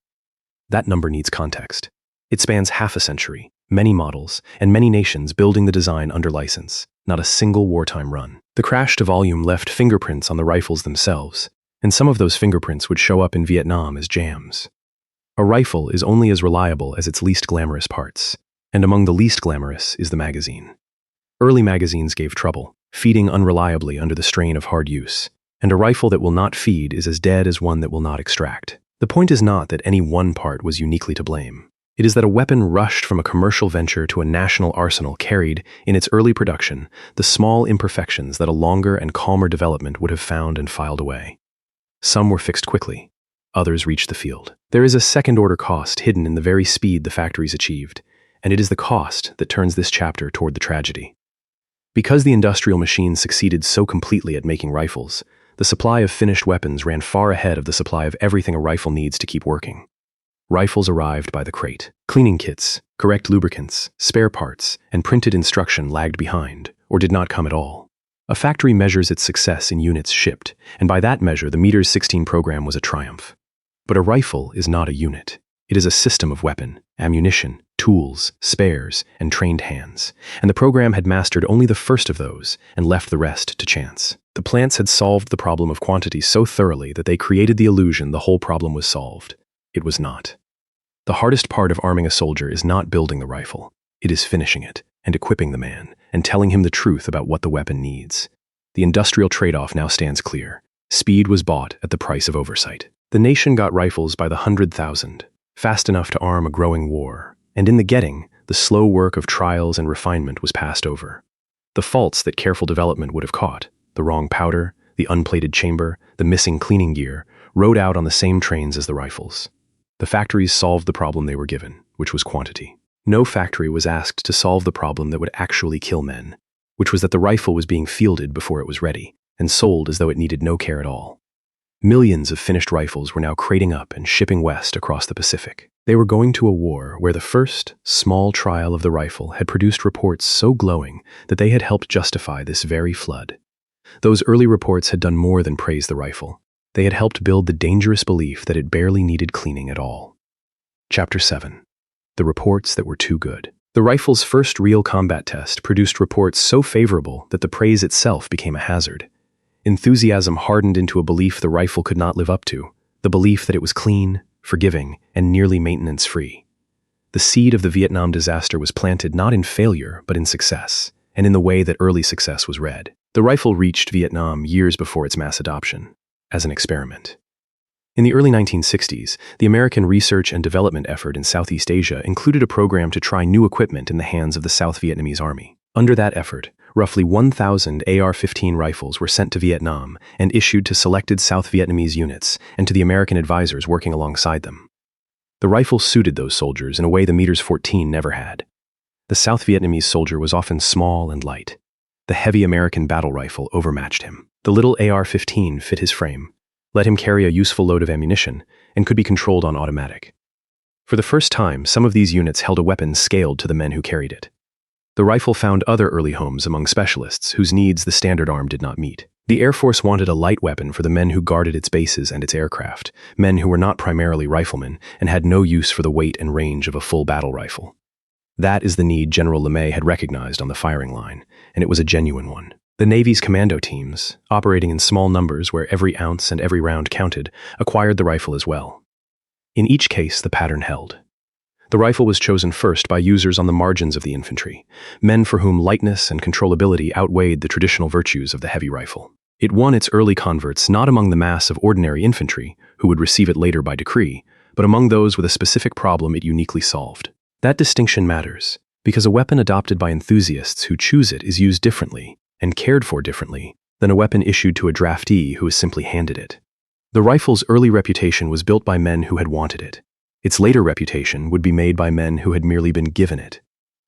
That number needs context. It spans half a century, many models, and many nations building the design under license, not a single wartime run. The crash to volume left fingerprints on the rifles themselves, and some of those fingerprints would show up in Vietnam as jams. A rifle is only as reliable as its least glamorous parts, and among the least glamorous is the magazine. Early magazines gave trouble, feeding unreliably under the strain of hard use, and a rifle that will not feed is as dead as one that will not extract. The point is not that any one part was uniquely to blame. It is that a weapon rushed from a commercial venture to a national arsenal carried, in its early production, the small imperfections that a longer and calmer development would have found and filed away. Some were fixed quickly, others reached the field. There is a second-order cost hidden in the very speed the factories achieved, and it is the cost that turns this chapter toward the tragedy. Because the industrial machine succeeded so completely at making rifles, the supply of finished weapons ran far ahead of the supply of everything a rifle needs to keep working. Rifles arrived by the crate. Cleaning kits, correct lubricants, spare parts, and printed instruction lagged behind, or did not come at all. A factory measures its success in units shipped, and by that measure the M16 program was a triumph. But a rifle is not a unit. It is a system of weapon, ammunition, tools, spares, and trained hands, and the program had mastered only the first of those and left the rest to chance. The plants had solved the problem of quantity so thoroughly that they created the illusion the whole problem was solved. It was not. The hardest part of arming a soldier is not building the rifle. It is finishing it, and equipping the man, and telling him the truth about what the weapon needs. The industrial trade-off now stands clear. Speed was bought at the price of oversight. The nation got rifles by the 100,000, fast enough to arm a growing war, and in the getting, the slow work of trials and refinement was passed over. The faults that careful development would have caught, the wrong powder, the unplated chamber, the missing cleaning gear, rode out on the same trains as the rifles. The factories solved the problem they were given, which was quantity. No factory was asked to solve the problem that would actually kill men, which was that the rifle was being fielded before it was ready, and sold as though it needed no care at all. Millions of finished rifles were now crating up and shipping west across the Pacific. They were going to a war where the first, small trial of the rifle had produced reports so glowing that they had helped justify this very flood. Those early reports had done more than praise the rifle. They had helped build the dangerous belief that it barely needed cleaning at all. Chapter 7. The reports that were too good. The rifle's first real combat test produced reports so favorable that the praise itself became a hazard. Enthusiasm hardened into a belief the rifle could not live up to, the belief that it was clean, forgiving, and nearly maintenance-free. The seed of the Vietnam disaster was planted not in failure, but in success, and in the way that early success was read. The rifle reached Vietnam years before its mass adoption, as an experiment. In the early 1960s, the American research and development effort in Southeast Asia included a program to try new equipment in the hands of the South Vietnamese Army. Under that effort, roughly 1,000 AR-15 rifles were sent to Vietnam and issued to selected South Vietnamese units and to the American advisors working alongside them. The rifle suited those soldiers in a way the M14 never had. The South Vietnamese soldier was often small and light. The heavy American battle rifle overmatched him. The little AR-15 fit his frame, let him carry a useful load of ammunition, and could be controlled on automatic. For the first time, some of these units held a weapon scaled to the men who carried it. The rifle found other early homes among specialists whose needs the standard arm did not meet. The Air Force wanted a light weapon for the men who guarded its bases and its aircraft, men who were not primarily riflemen and had no use for the weight and range of a full battle rifle. That is the need General LeMay had recognized on the firing line, and it was a genuine one. The Navy's commando teams, operating in small numbers where every ounce and every round counted, acquired the rifle as well. In each case, the pattern held. The rifle was chosen first by users on the margins of the infantry, men for whom lightness and controllability outweighed the traditional virtues of the heavy rifle. It won its early converts not among the mass of ordinary infantry, who would receive it later by decree, but among those with a specific problem it uniquely solved. That distinction matters, because a weapon adopted by enthusiasts who choose it is used differently and cared for differently than a weapon issued to a draftee who is simply handed it. The rifle's early reputation was built by men who had wanted it. Its later reputation would be made by men who had merely been given it.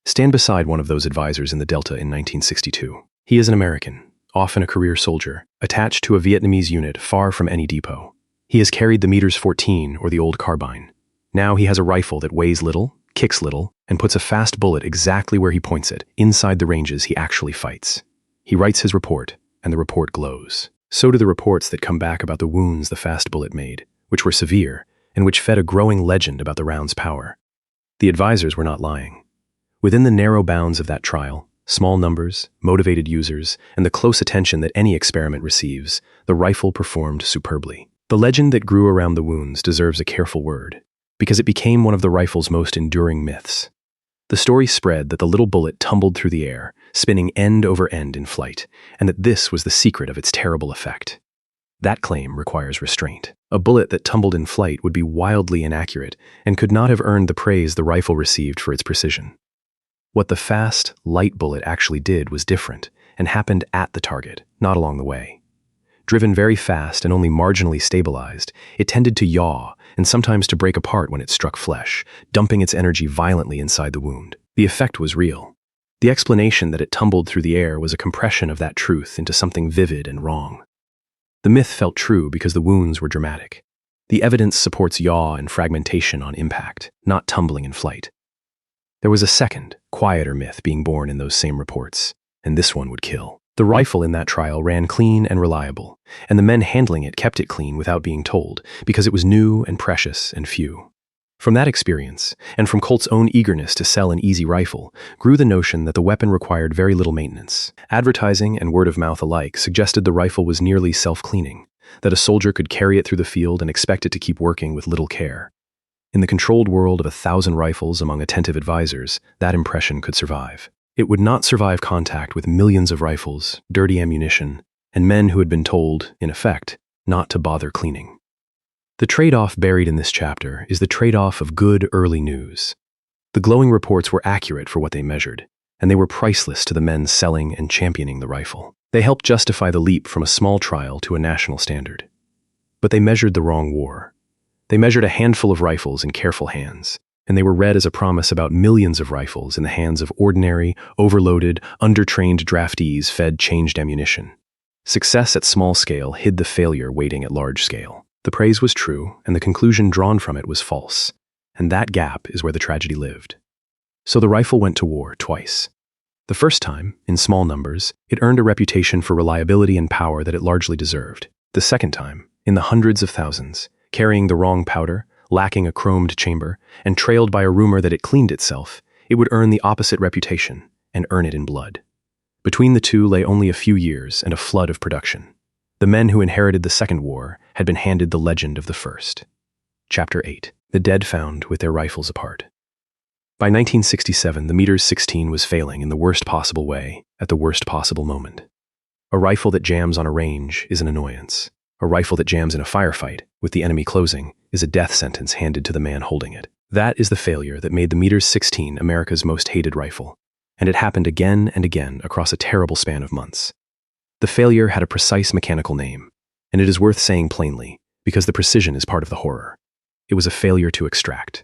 Stand beside one of those advisors in the Delta in 1962. He is an American, often a career soldier, attached to a Vietnamese unit far from any depot. He has carried the M14 or the old carbine. Now he has a rifle that weighs little, kicks little, and puts a fast bullet exactly where he points it, inside the ranges he actually fights. He writes his report, and the report glows. So do the reports that come back about the wounds the fast bullet made, which were severe, and which fed a growing legend about the round's power. The advisors were not lying. Within the narrow bounds of that trial, small numbers, motivated users, and the close attention that any experiment receives, the rifle performed superbly. The legend that grew around the wounds deserves a careful word, because it became one of the rifle's most enduring myths. The story spread that the little bullet tumbled through the air, spinning end over end in flight, and that this was the secret of its terrible effect. That claim requires restraint. A bullet that tumbled in flight would be wildly inaccurate and could not have earned the praise the rifle received for its precision. What the fast, light bullet actually did was different and happened at the target, not along the way. Driven very fast and only marginally stabilized, it tended to yaw and sometimes to break apart when it struck flesh, dumping its energy violently inside the wound. The effect was real. The explanation that it tumbled through the air was a compression of that truth into something vivid and wrong. The myth felt true because the wounds were dramatic. The evidence supports yaw and fragmentation on impact, not tumbling in flight. There was a second, quieter myth being born in those same reports, and this one would kill. The rifle in that trial ran clean and reliable, and the men handling it kept it clean without being told, because it was new and precious and few. From that experience, and from Colt's own eagerness to sell an easy rifle, grew the notion that the weapon required very little maintenance. Advertising and word of mouth alike suggested the rifle was nearly self-cleaning, that a soldier could carry it through the field and expect it to keep working with little care. In the controlled world of 1,000 rifles among attentive advisors, that impression could survive. It would not survive contact with millions of rifles, dirty ammunition, and men who had been told, in effect, not to bother cleaning. The trade-off buried in this chapter is the trade-off of good early news. The glowing reports were accurate for what they measured, and they were priceless to the men selling and championing the rifle. They helped justify the leap from a small trial to a national standard. But they measured the wrong war. They measured a handful of rifles in careful hands, and they were read as a promise about millions of rifles in the hands of ordinary, overloaded, undertrained draftees fed changed ammunition. Success at small scale hid the failure waiting at large scale. The praise was true, and the conclusion drawn from it was false, and that gap is where the tragedy lived. So the rifle went to war twice. The first time, in small numbers, it earned a reputation for reliability and power that it largely deserved. The second time, in the hundreds of thousands, carrying the wrong powder, lacking a chromed chamber, and trailed by a rumor that it cleaned itself, it would earn the opposite reputation and earn it in blood. Between the two lay only a few years and a flood of production. The men who inherited the second war had been handed the legend of the first. Chapter 8. The dead found with their rifles apart. By 1967, the M16 was failing in the worst possible way, at the worst possible moment. A rifle that jams on a range is an annoyance. A rifle that jams in a firefight, with the enemy closing, is a death sentence handed to the man holding it. That is the failure that made the M16 America's most hated rifle, and it happened again and again across a terrible span of months. The failure had a precise mechanical name, and it is worth saying plainly, because the precision is part of the horror. It was a failure to extract.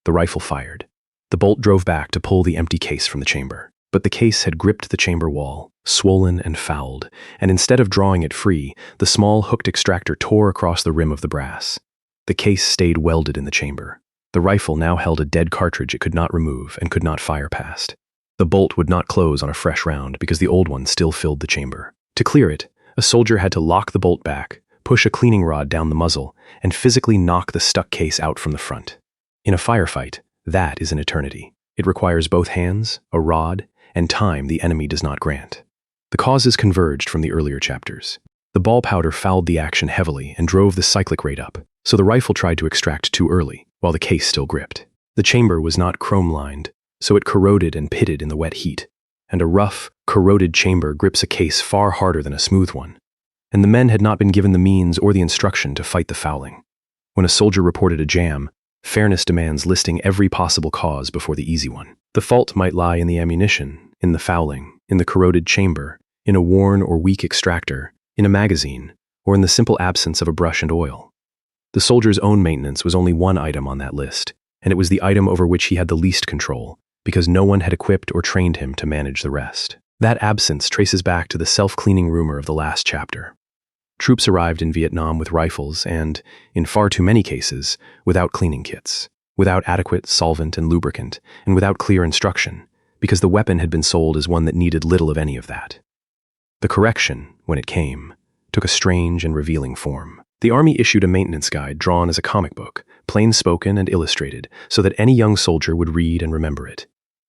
The rifle fired. The bolt drove back to pull the empty case from the chamber, but the case had gripped the chamber wall, swollen and fouled, and instead of drawing it free, the small hooked extractor tore across the rim of the brass. The case stayed welded in the chamber. The rifle now held a dead cartridge it could not remove and could not fire past. The bolt would not close on a fresh round because the old one still filled the chamber. To clear it, a soldier had to lock the bolt back, push a cleaning rod down the muzzle, and physically knock the stuck case out from the front. In a firefight, that is an eternity. It requires both hands, a rod, and time the enemy does not grant. The causes converged from the earlier chapters. The ball powder fouled the action heavily and drove the cyclic rate up, so the rifle tried to extract too early, while the case still gripped. The chamber was not chrome-lined, so it corroded and pitted in the wet heat, and a rough, corroded chamber grips a case far harder than a smooth one, and the men had not been given the means or the instruction to fight the fouling. When a soldier reported a jam, Fairness demands listing every possible cause before the easy one. The fault might lie in the ammunition, in the fouling, in the corroded chamber, in a worn or weak extractor, in a magazine, or in the simple absence of a brush and oil. The soldier's own maintenance was only one item on that list, and it was the item over which he had the least control, because no one had equipped or trained him to manage the rest. That absence traces back to the self-cleaning rumor of the last chapter. Troops arrived in Vietnam with rifles and, in far too many cases, without cleaning kits, without adequate solvent and lubricant, and without clear instruction, because the weapon had been sold as one that needed little of any of that. The correction, when it came, took a strange and revealing form. The Army issued a maintenance guide drawn as a comic book, plain-spoken and illustrated, so that any young soldier would read and remember it.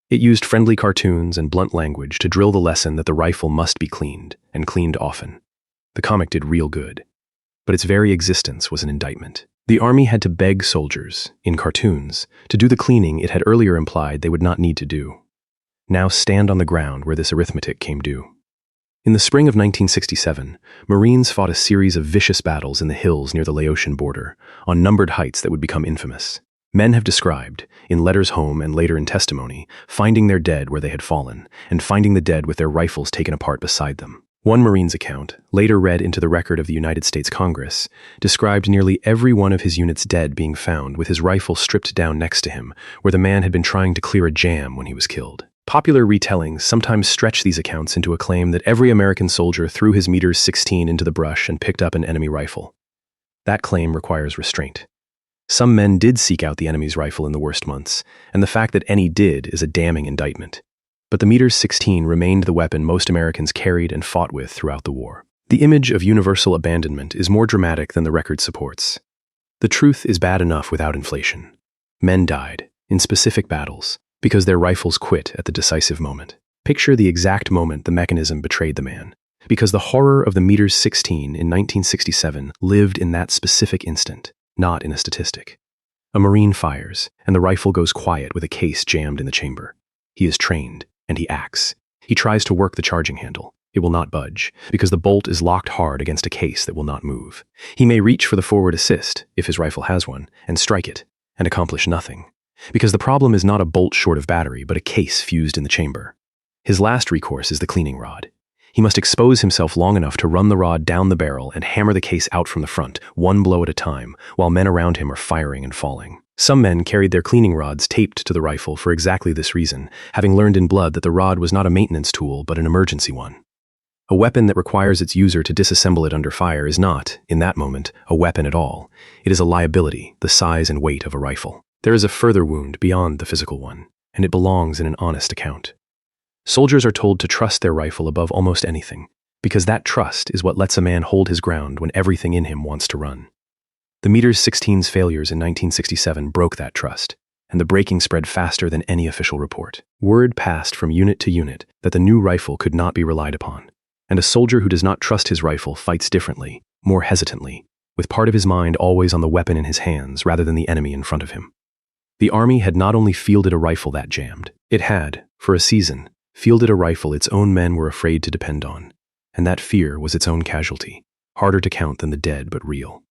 It used friendly cartoons and blunt language to drill the lesson that the rifle must be cleaned, and cleaned often. The comic did real good, but its very existence was an indictment. The Army had to beg soldiers, in cartoons, to do the cleaning it had earlier implied they would not need to do. Now stand on the ground where this arithmetic came due. In the spring of 1967, Marines fought a series of vicious battles in the hills near the Laotian border, on numbered heights that would become infamous. Men have described, in letters home and later in testimony, finding their dead where they had fallen, and finding the dead with their rifles taken apart beside them. One Marine's account, later read into the record of the United States Congress, described nearly every one of his units dead being found with his rifle stripped down next to him, where the man had been trying to clear a jam when he was killed. Popular retellings sometimes stretch these accounts into a claim that every American soldier threw his M16 into the brush and picked up an enemy rifle. That claim requires restraint. Some men did seek out the enemy's rifle in the worst months, and the fact that any did is a damning indictment. But the M16 remained the weapon most Americans carried and fought with throughout the war. The image of universal abandonment is more dramatic than the record supports. The truth is bad enough without inflation. Men died, in specific battles, because their rifles quit at the decisive moment. Picture the exact moment the mechanism betrayed the man, because the horror of the M16 in 1967 lived in that specific instant, not in a statistic. A Marine fires, and the rifle goes quiet with a case jammed in the chamber. He is trained, and he acts. He tries to work the charging handle. It will not budge, because the bolt is locked hard against a case that will not move. He may reach for the forward assist, if his rifle has one, and strike it, and accomplish nothing. Because the problem is not a bolt short of battery, but a case fused in the chamber. His last recourse is the cleaning rod. He must expose himself long enough to run the rod down the barrel and hammer the case out from the front, one blow at a time, while men around him are firing and falling. Some men carried their cleaning rods taped to the rifle for exactly this reason, having learned in blood that the rod was not a maintenance tool but an emergency one. A weapon that requires its user to disassemble it under fire is not, in that moment, a weapon at all. It is a liability, the size and weight of a rifle. There is a further wound beyond the physical one, and it belongs in an honest account. Soldiers are told to trust their rifle above almost anything, because that trust is what lets a man hold his ground when everything in him wants to run. The M16's failures in 1967 broke that trust, and the breaking spread faster than any official report. Word passed from unit to unit that the new rifle could not be relied upon, and a soldier who does not trust his rifle fights differently, more hesitantly, with part of his mind always on the weapon in his hands rather than the enemy in front of him. The Army had not only fielded a rifle that jammed, it had, for a season, fielded a rifle its own men were afraid to depend on, and that fear was its own casualty, harder to count than the dead but real.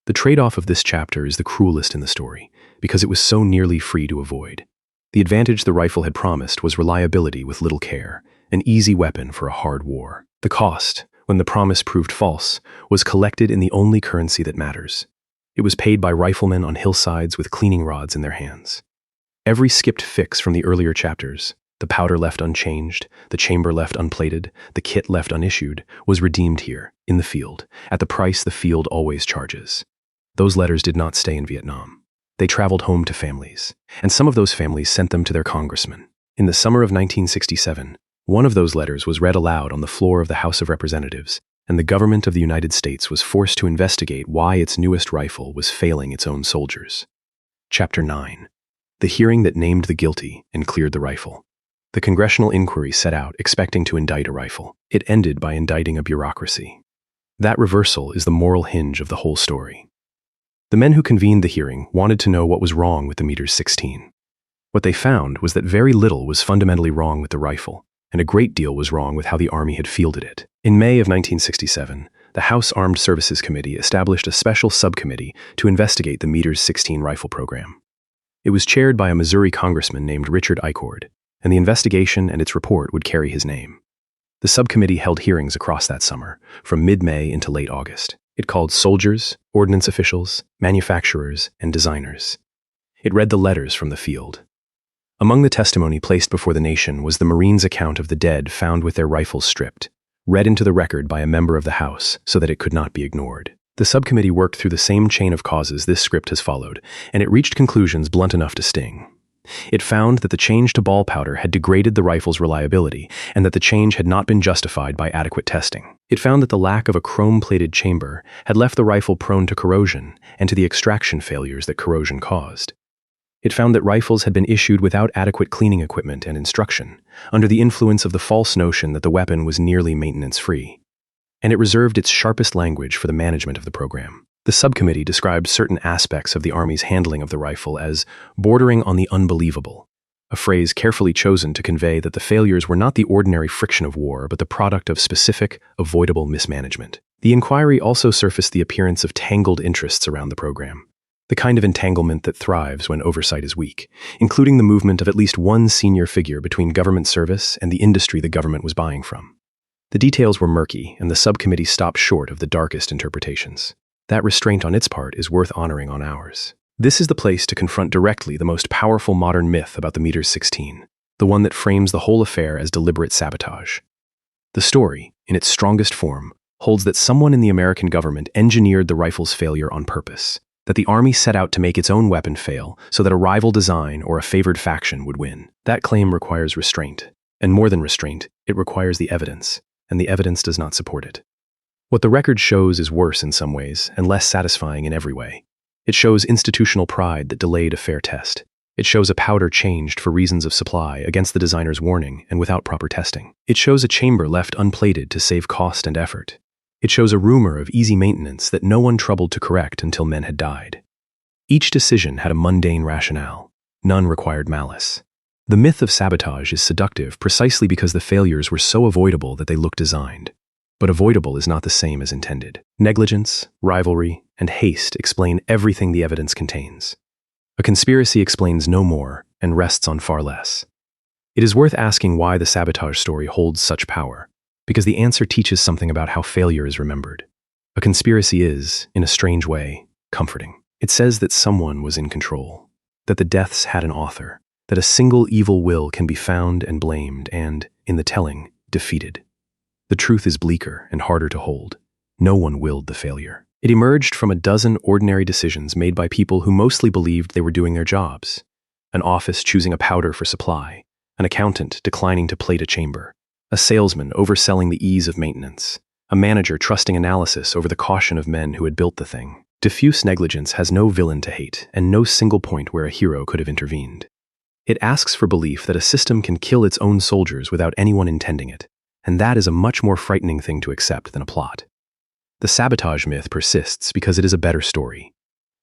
The trade-off of this chapter is the cruelest in the story, because it was so nearly free to avoid. The advantage the rifle had promised was reliability with little care, an easy weapon for a hard war. The cost, when the promise proved false, was collected in the only currency that matters. It was paid by riflemen on hillsides with cleaning rods in their hands. Every skipped fix from the earlier chapters, the powder left unchanged, the chamber left unplated, the kit left unissued, was redeemed here, in the field, at the price the field always charges. Those letters did not stay in Vietnam. They traveled home to families, and some of those families sent them to their congressmen. In the summer of 1967, one of those letters was read aloud on the floor of the House of Representatives, and the government of the United States was forced to investigate why its newest rifle was failing its own soldiers. Chapter 9. The hearing that named the guilty and cleared the rifle. The congressional inquiry set out expecting to indict a rifle. It ended by indicting a bureaucracy. That reversal is the moral hinge of the whole story. The men who convened the hearing wanted to know what was wrong with the M16. What they found was that very little was fundamentally wrong with the rifle, and a great deal was wrong with how the Army had fielded it. In May of 1967, the House Armed Services Committee established a special subcommittee to investigate the M16 rifle program. It was chaired by a Missouri congressman named Richard Eichord, and the investigation and its report would carry his name. The subcommittee held hearings across that summer, from mid-May into late August. It called soldiers, ordnance officials, manufacturers, and designers. It read the letters from the field. Among the testimony placed before the nation was the Marines' account of the dead found with their rifles stripped, read into the record by a member of the House so that it could not be ignored. The subcommittee worked through the same chain of causes this script has followed, and it reached conclusions blunt enough to sting. It found that the change to ball powder had degraded the rifle's reliability, and that the change had not been justified by adequate testing. It found that the lack of a chrome-plated chamber had left the rifle prone to corrosion and to the extraction failures that corrosion caused. It found that rifles had been issued without adequate cleaning equipment and instruction, under the influence of the false notion that the weapon was nearly maintenance-free. And it reserved its sharpest language for the management of the program. The subcommittee described certain aspects of the Army's handling of the rifle as bordering on the unbelievable, a phrase carefully chosen to convey that the failures were not the ordinary friction of war, but the product of specific, avoidable mismanagement. The inquiry also surfaced the appearance of tangled interests around the program, the kind of entanglement that thrives when oversight is weak, including the movement of at least one senior figure between government service and the industry the government was buying from. The details were murky, and the subcommittee stopped short of the darkest interpretations. That restraint on its part is worth honoring on ours. This is the place to confront directly the most powerful modern myth about the M16, the one that frames the whole affair as deliberate sabotage. The story, in its strongest form, holds that someone in the American government engineered the rifle's failure on purpose, that the Army set out to make its own weapon fail so that a rival design or a favored faction would win. That claim requires restraint, and more than restraint, it requires the evidence, and the evidence does not support it. What the record shows is worse in some ways and less satisfying in every way. It shows institutional pride that delayed a fair test. It shows a powder changed for reasons of supply against the designer's warning and without proper testing. It shows a chamber left unplated to save cost and effort. It shows a rumor of easy maintenance that no one troubled to correct until men had died. Each decision had a mundane rationale. None required malice. The myth of sabotage is seductive precisely because the failures were so avoidable that they look designed. But avoidable is not the same as intended. Negligence, rivalry, and haste explain everything the evidence contains. A conspiracy explains no more and rests on far less. It is worth asking why the sabotage story holds such power, because the answer teaches something about how failure is remembered. A conspiracy is, in a strange way, comforting. It says that someone was in control, that the deaths had an author, that a single evil will can be found and blamed and, in the telling, defeated. The truth is bleaker and harder to hold. No one willed the failure. It emerged from a dozen ordinary decisions made by people who mostly believed they were doing their jobs. An office choosing a powder for supply, an accountant declining to plate a chamber, a salesman overselling the ease of maintenance, a manager trusting analysis over the caution of men who had built the thing. Diffuse negligence has no villain to hate and no single point where a hero could have intervened. It asks for belief that a system can kill its own soldiers without anyone intending it, and that is a much more frightening thing to accept than a plot. The sabotage myth persists because it is a better story.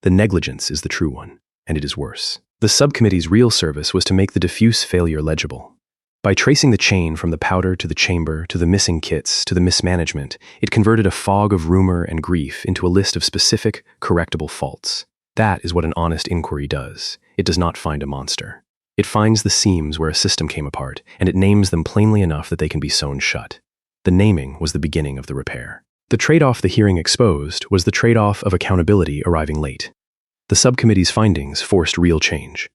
The negligence is the true one, and it is worse. The subcommittee's real service was to make the diffuse failure legible. By tracing the chain from the powder to the chamber to the missing kits to the mismanagement, it converted a fog of rumor and grief into a list of specific, correctable faults. That is what an honest inquiry does. It does not find a monster. It finds the seams where a system came apart, and it names them plainly enough that they can be sewn shut. The naming was the beginning of the repair. The trade-off the hearing exposed was the trade-off of accountability arriving late. The subcommittee's findings forced real change.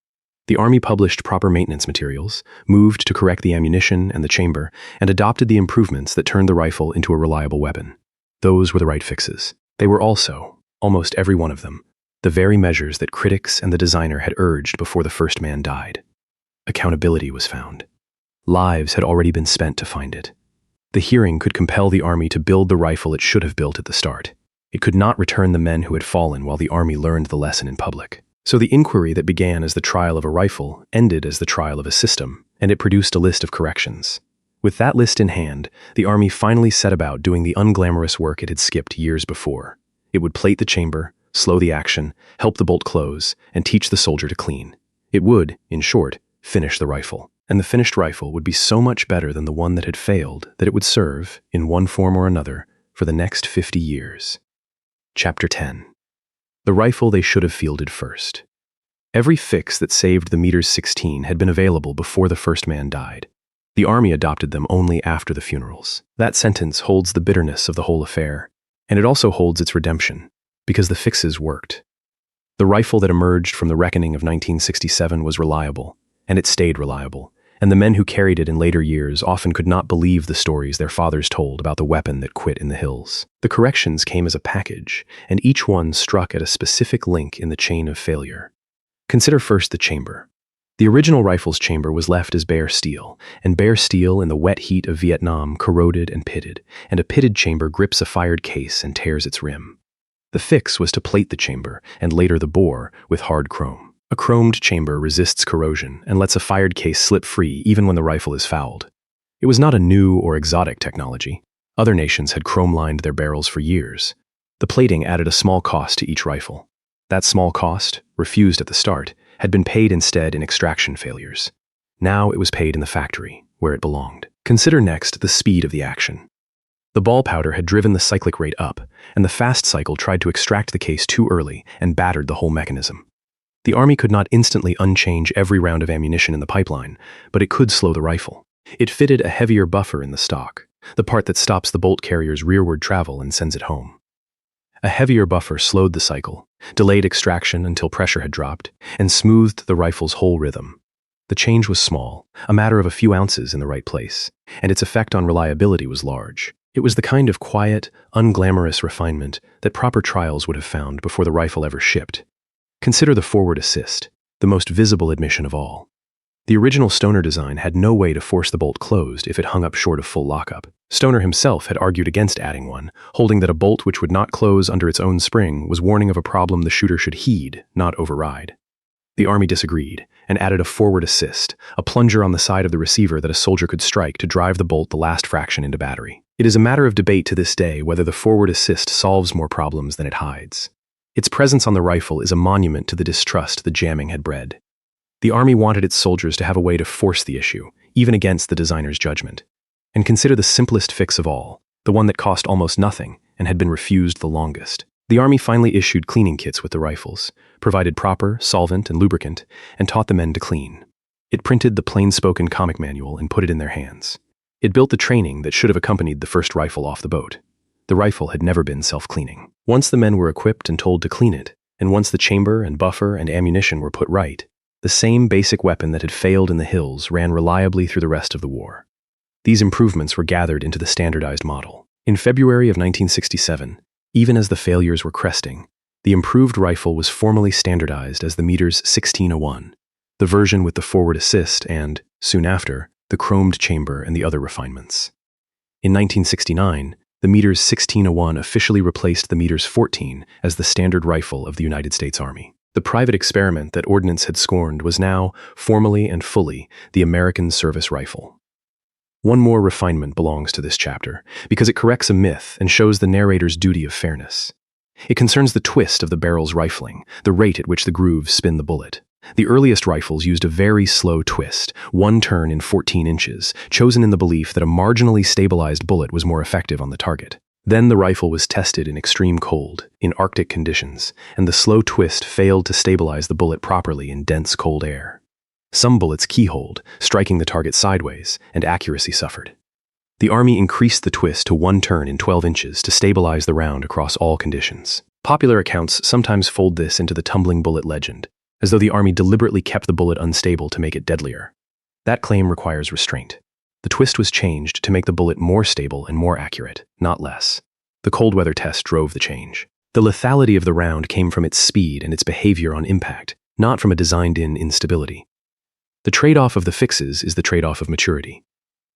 The Army published proper maintenance materials, moved to correct the ammunition and the chamber, and adopted the improvements that turned the rifle into a reliable weapon. Those were the right fixes. They were also, almost every one of them, the very measures that critics and the designer had urged before the first man died. Accountability was found. Lives had already been spent to find it. The hearing could compel the Army to build the rifle it should have built at the start. It could not return the men who had fallen while the Army learned the lesson in public. So the inquiry that began as the trial of a rifle ended as the trial of a system, and it produced a list of corrections. With that list in hand, the Army finally set about doing the unglamorous work it had skipped years before. It would plate the chamber, slow the action, help the bolt close, and teach the soldier to clean. It would, in short, finish the rifle. And the finished rifle would be so much better than the one that had failed that it would serve, in one form or another, for the next 50 years. Chapter 10. The rifle they should have fielded first. Every fix that saved the M16 had been available before the first man died. The Army adopted them only after the funerals. That sentence holds the bitterness of the whole affair, and it also holds its redemption, because the fixes worked. The rifle that emerged from the reckoning of 1967 was reliable, and it stayed reliable, and the men who carried it in later years often could not believe the stories their fathers told about the weapon that quit in the hills. The corrections came as a package, and each one struck at a specific link in the chain of failure. Consider first the chamber. The original rifle's chamber was left as bare steel, and bare steel in the wet heat of Vietnam corroded and pitted, and a pitted chamber grips a fired case and tears its rim. The fix was to plate the chamber, and later the bore, with hard chrome. A chromed chamber resists corrosion and lets a fired case slip free even when the rifle is fouled. It was not a new or exotic technology. Other nations had chrome-lined their barrels for years. The plating added a small cost to each rifle. That small cost, refused at the start, had been paid instead in extraction failures. Now it was paid in the factory, where it belonged. Consider next the speed of the action. The ball powder had driven the cyclic rate up, and the fast cycle tried to extract the case too early and battered the whole mechanism. The Army could not instantly unchange every round of ammunition in the pipeline, but it could slow the rifle. It fitted a heavier buffer in the stock, the part that stops the bolt carrier's rearward travel and sends it home. A heavier buffer slowed the cycle, delayed extraction until pressure had dropped, and smoothed the rifle's whole rhythm. The change was small, a matter of a few ounces in the right place, and its effect on reliability was large. It was the kind of quiet, unglamorous refinement that proper trials would have found before the rifle ever shipped. Consider the forward assist, the most visible admission of all. The original Stoner design had no way to force the bolt closed if it hung up short of full lockup. Stoner himself had argued against adding one, holding that a bolt which would not close under its own spring was warning of a problem the shooter should heed, not override. The Army disagreed, and added a forward assist, a plunger on the side of the receiver that a soldier could strike to drive the bolt the last fraction into battery. It is a matter of debate to this day whether the forward assist solves more problems than it hides. Its presence on the rifle is a monument to the distrust the jamming had bred. The Army wanted its soldiers to have a way to force the issue, even against the designer's judgment. And consider the simplest fix of all, the one that cost almost nothing and had been refused the longest. The Army finally issued cleaning kits with the rifles, provided proper solvent and lubricant, and taught the men to clean. It printed the plain-spoken comic manual and put it in their hands. It built the training that should have accompanied the first rifle off the boat. The rifle had never been self-cleaning. Once the men were equipped and told to clean it, and once the chamber and buffer and ammunition were put right, the same basic weapon that had failed in the hills ran reliably through the rest of the war. These improvements were gathered into the standardized model. In February of 1967, even as the failures were cresting, the improved rifle was formally standardized as the M16, the version with the forward assist and, soon after, the chromed chamber and the other refinements. In 1969, the M16 officially replaced the M14 as the standard rifle of the United States Army. The private experiment that ordnance had scorned was now, formally and fully, the American service rifle. One more refinement belongs to this chapter, because it corrects a myth and shows the narrator's duty of fairness. It concerns the twist of the barrel's rifling, the rate at which the grooves spin the bullet. The earliest rifles used a very slow twist, one turn in 14 inches, chosen in the belief that a marginally stabilized bullet was more effective on the target. Then the rifle was tested in extreme cold, in Arctic conditions, and the slow twist failed to stabilize the bullet properly in dense cold air. Some bullets keyholed, striking the target sideways, and accuracy suffered. The Army increased the twist to one turn in 12 inches to stabilize the round across all conditions. Popular accounts sometimes fold this into the tumbling bullet legend, as though the Army deliberately kept the bullet unstable to make it deadlier. That claim requires restraint. The twist was changed to make the bullet more stable and more accurate, not less. The cold weather test drove the change. The lethality of the round came from its speed and its behavior on impact, not from a designed-in instability. The trade-off of the fixes is the trade-off of maturity.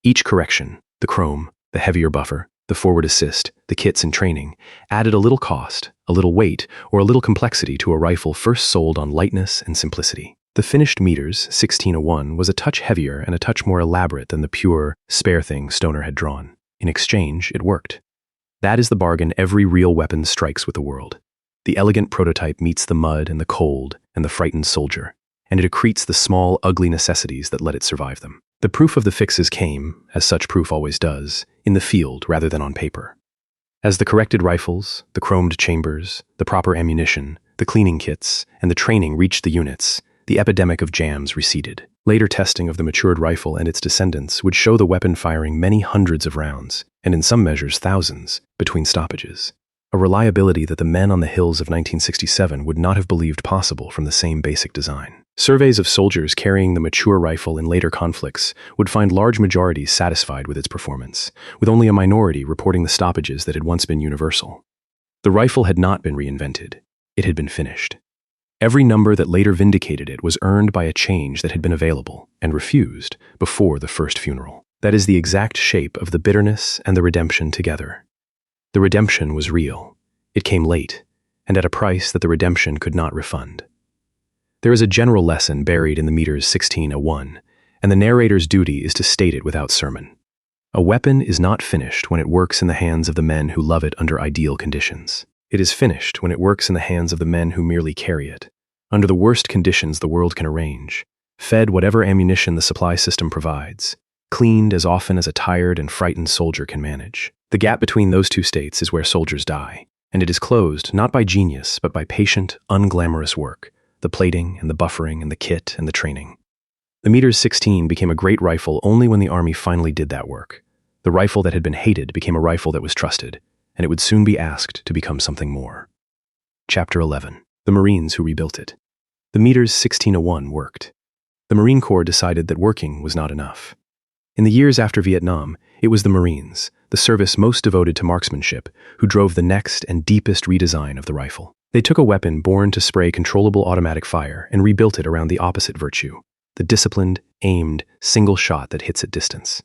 Each correction, the chrome, the heavier buffer, the forward assist, the kits and training, added a little cost, a little weight, or a little complexity to a rifle first sold on lightness and simplicity. The finished M16 was a touch heavier and a touch more elaborate than the pure, spare thing Stoner had drawn. In exchange, it worked. That is the bargain every real weapon strikes with the world. The elegant prototype meets the mud and the cold and the frightened soldier, and it accretes the small, ugly necessities that let it survive them. The proof of the fixes came, as such proof always does, in the field rather than on paper. As the corrected rifles, the chromed chambers, the proper ammunition, the cleaning kits, and the training reached the units, the epidemic of jams receded. Later testing of the matured rifle and its descendants would show the weapon firing many hundreds of rounds, and in some measures thousands, between stoppages. A reliability that the men on the hills of 1967 would not have believed possible from the same basic design. Surveys of soldiers carrying the mature rifle in later conflicts would find large majorities satisfied with its performance, with only a minority reporting the stoppages that had once been universal. The rifle had not been reinvented. It had been finished. Every number that later vindicated it was earned by a change that had been available and refused before the first funeral. That is the exact shape of the bitterness and the redemption together. The redemption was real. It came late, and at a price that the redemption could not refund. There is a general lesson buried in the Meters 1601, and the narrator's duty is to state it without sermon. A weapon is not finished when it works in the hands of the men who love it under ideal conditions. It is finished when it works in the hands of the men who merely carry it, under the worst conditions the world can arrange, fed whatever ammunition the supply system provides, cleaned as often as a tired and frightened soldier can manage. The gap between those two states is where soldiers die, and it is closed not by genius but by patient, unglamorous work, the plating and the buffering and the kit and the training. The Meters 16 became a great rifle only when the Army finally did that work. The rifle that had been hated became a rifle that was trusted, and it would soon be asked to become something more. Chapter 11. The Marines who rebuilt it. The Meters 1601 worked. The Marine Corps decided that working was not enough. In the years after Vietnam, it was the Marines, the service most devoted to marksmanship, who drove the next and deepest redesign of the rifle. They took a weapon born to spray controllable automatic fire and rebuilt it around the opposite virtue, the disciplined, aimed, single shot that hits at distance.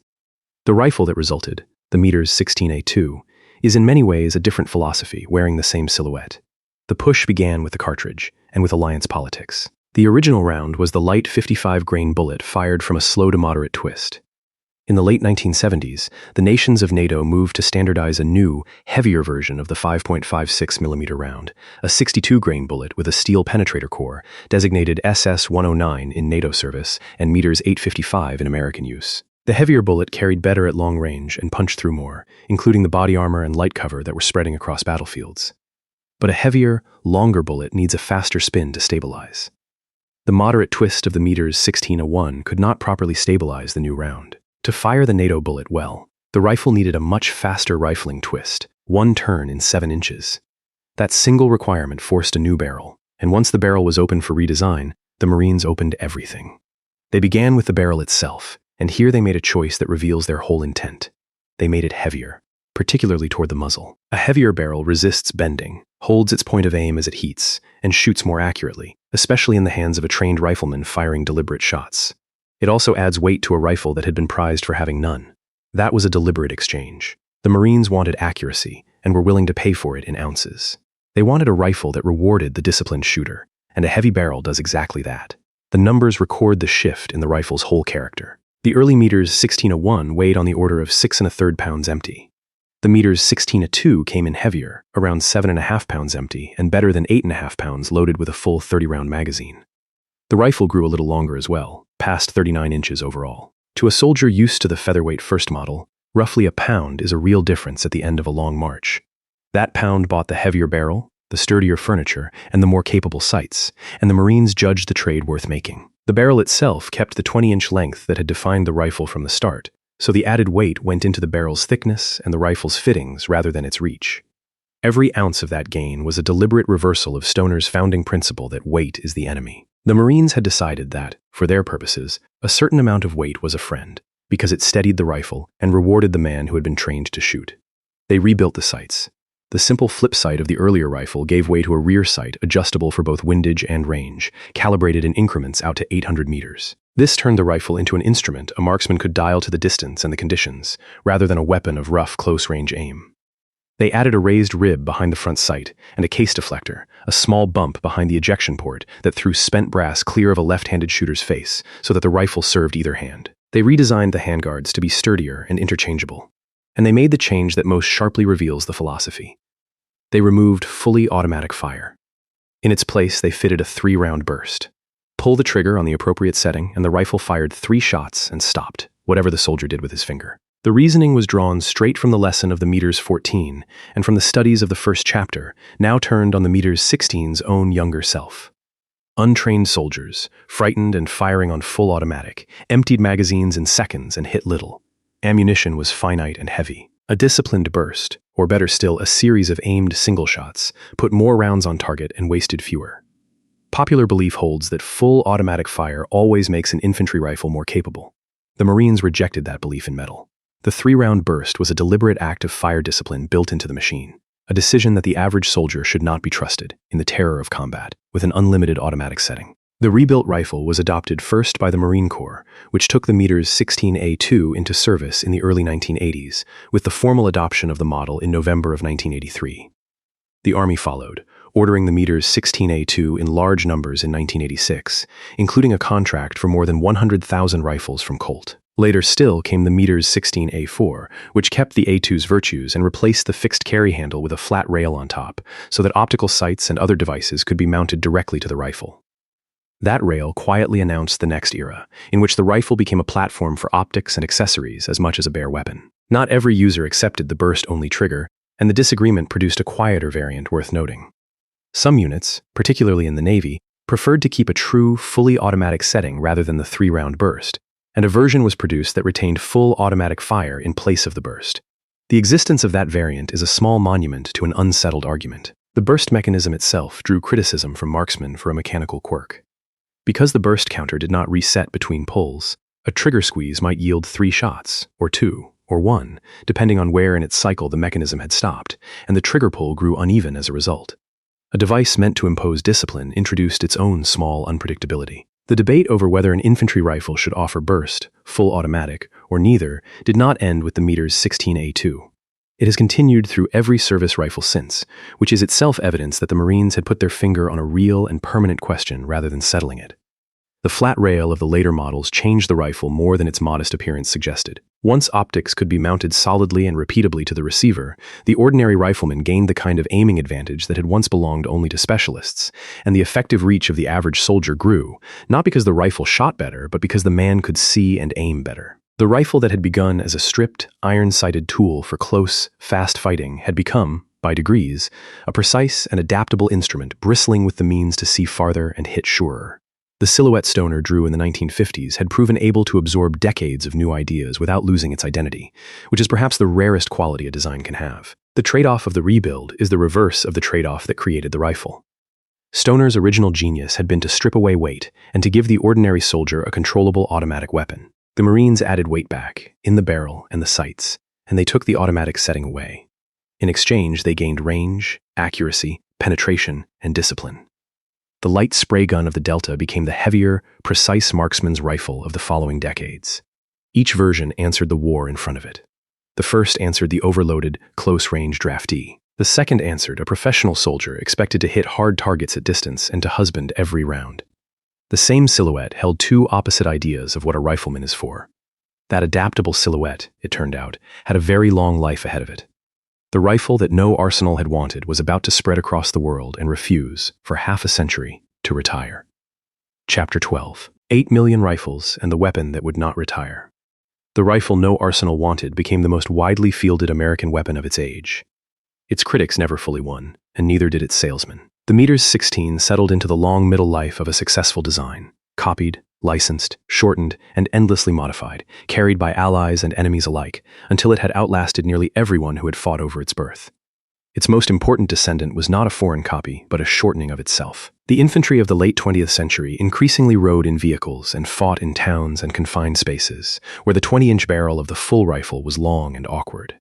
The rifle that resulted, the Meters 16A2, is in many ways a different philosophy, wearing the same silhouette. The push began with the cartridge, and with alliance politics. The original round was the light 55-grain bullet fired from a slow to moderate twist. In the late 1970s, the nations of NATO moved to standardize a new, heavier version of the 5.56mm round, a 62-grain bullet with a steel penetrator core, designated SS-109 in NATO service and Meters 855 in American use. The heavier bullet carried better at long range and punched through more, including the body armor and light cover that were spreading across battlefields. But a heavier, longer bullet needs a faster spin to stabilize. The moderate twist of the Meters 1601 could not properly stabilize the new round. To fire the NATO bullet well, the rifle needed a much faster rifling twist, one turn in 7 inches. That single requirement forced a new barrel, and once the barrel was open for redesign, the Marines opened everything. They began with the barrel itself, and here they made a choice that reveals their whole intent. They made it heavier, particularly toward the muzzle. A heavier barrel resists bending, holds its point of aim as it heats, and shoots more accurately, especially in the hands of a trained rifleman firing deliberate shots. It also adds weight to a rifle that had been prized for having none. That was a deliberate exchange. The Marines wanted accuracy and were willing to pay for it in ounces. They wanted a rifle that rewarded the disciplined shooter, and a heavy barrel does exactly that. The numbers record the shift in the rifle's whole character. The early Meters 1601 weighed on the order of 6 1/3 pounds empty. The Meters 1602 came in heavier, around 7.5 pounds empty, and better than 8.5 pounds loaded with a full 30-round magazine. The rifle grew a little longer as well, past 39 inches overall. To a soldier used to the featherweight first model, roughly a pound is a real difference at the end of a long march. That pound bought the heavier barrel, the sturdier furniture, and the more capable sights, and the Marines judged the trade worth making. The barrel itself kept the 20-inch length that had defined the rifle from the start, so the added weight went into the barrel's thickness and the rifle's fittings rather than its reach. Every ounce of that gain was a deliberate reversal of Stoner's founding principle that weight is the enemy. The Marines had decided that, for their purposes, a certain amount of weight was a friend, because it steadied the rifle and rewarded the man who had been trained to shoot. They rebuilt the sights. The simple flip sight of the earlier rifle gave way to a rear sight adjustable for both windage and range, calibrated in increments out to 800 meters. This turned the rifle into an instrument a marksman could dial to the distance and the conditions, rather than a weapon of rough, close-range aim. They added a raised rib behind the front sight and a case deflector, a small bump behind the ejection port that threw spent brass clear of a left-handed shooter's face so that the rifle served either hand. They redesigned the handguards to be sturdier and interchangeable, and they made the change that most sharply reveals the philosophy. They removed fully automatic fire. In its place, they fitted a 3-round burst. Pull the trigger on the appropriate setting, and the rifle fired 3 shots and stopped, whatever the soldier did with his finger. The reasoning was drawn straight from the lesson of the M14 and from the studies of the first chapter, now turned on the M16's own younger self. Untrained soldiers, frightened and firing on full automatic, emptied magazines in seconds and hit little. Ammunition was finite and heavy. A disciplined burst, or better still, a series of aimed single shots, put more rounds on target and wasted fewer. Popular belief holds that full automatic fire always makes an infantry rifle more capable. The Marines rejected that belief in metal. The 3-round burst was a deliberate act of fire discipline built into the machine, a decision that the average soldier should not be trusted in the terror of combat with an unlimited automatic setting. The rebuilt rifle was adopted first by the Marine Corps, which took the M16A2 into service in the early 1980s, with the formal adoption of the model in November of 1983. The Army followed, ordering the M16A2 in large numbers in 1986, including a contract for more than 100,000 rifles from Colt. Later still came the M16A4, which kept the A2's virtues and replaced the fixed carry handle with a flat rail on top, so that optical sights and other devices could be mounted directly to the rifle. That rail quietly announced the next era, in which the rifle became a platform for optics and accessories as much as a bare weapon. Not every user accepted the burst-only trigger, and the disagreement produced a quieter variant worth noting. Some units, particularly in the Navy, preferred to keep a true, fully automatic setting rather than the 3-round burst, and a version was produced that retained full automatic fire in place of the burst. The existence of that variant is a small monument to an unsettled argument. The burst mechanism itself drew criticism from marksmen for a mechanical quirk. Because the burst counter did not reset between pulls, a trigger squeeze might yield 3 shots, or 2, or 1, depending on where in its cycle the mechanism had stopped, and the trigger pull grew uneven as a result. A device meant to impose discipline introduced its own small unpredictability. The debate over whether an infantry rifle should offer burst, full automatic, or neither did not end with the M16A2. It has continued through every service rifle since, which is itself evidence that the Marines had put their finger on a real and permanent question rather than settling it. The flat rail of the later models changed the rifle more than its modest appearance suggested. Once optics could be mounted solidly and repeatably to the receiver, the ordinary rifleman gained the kind of aiming advantage that had once belonged only to specialists, and the effective reach of the average soldier grew, not because the rifle shot better, but because the man could see and aim better. The rifle that had begun as a stripped, iron-sighted tool for close, fast fighting had become, by degrees, a precise and adaptable instrument bristling with the means to see farther and hit surer. The silhouette Stoner drew in the 1950s had proven able to absorb decades of new ideas without losing its identity, which is perhaps the rarest quality a design can have. The trade-off of the rebuild is the reverse of the trade-off that created the rifle. Stoner's original genius had been to strip away weight and to give the ordinary soldier a controllable automatic weapon. The Marines added weight back, in the barrel and the sights, and they took the automatic setting away. In exchange, they gained range, accuracy, penetration, and discipline. The light spray gun of the Delta became the heavier, precise marksman's rifle of the following decades. Each version answered the war in front of it. The first answered the overloaded, close-range draftee. The second answered a professional soldier expected to hit hard targets at distance and to husband every round. The same silhouette held 2 opposite ideas of what a rifleman is for. That adaptable silhouette, it turned out, had a very long life ahead of it. The rifle that no arsenal had wanted was about to spread across the world and refuse, for half a century, to retire. Chapter 12. 8 million rifles and the weapon that would not retire. The rifle no arsenal wanted became the most widely fielded American weapon of its age. Its critics never fully won, and neither did its salesmen. The M16 settled into the long middle life of a successful design, copied, licensed, shortened, and endlessly modified, carried by allies and enemies alike, until it had outlasted nearly everyone who had fought over its birth. Its most important descendant was not a foreign copy, but a shortening of itself. The infantry of the late 20th century increasingly rode in vehicles and fought in towns and confined spaces, where the 20-inch barrel of the full rifle was long and awkward.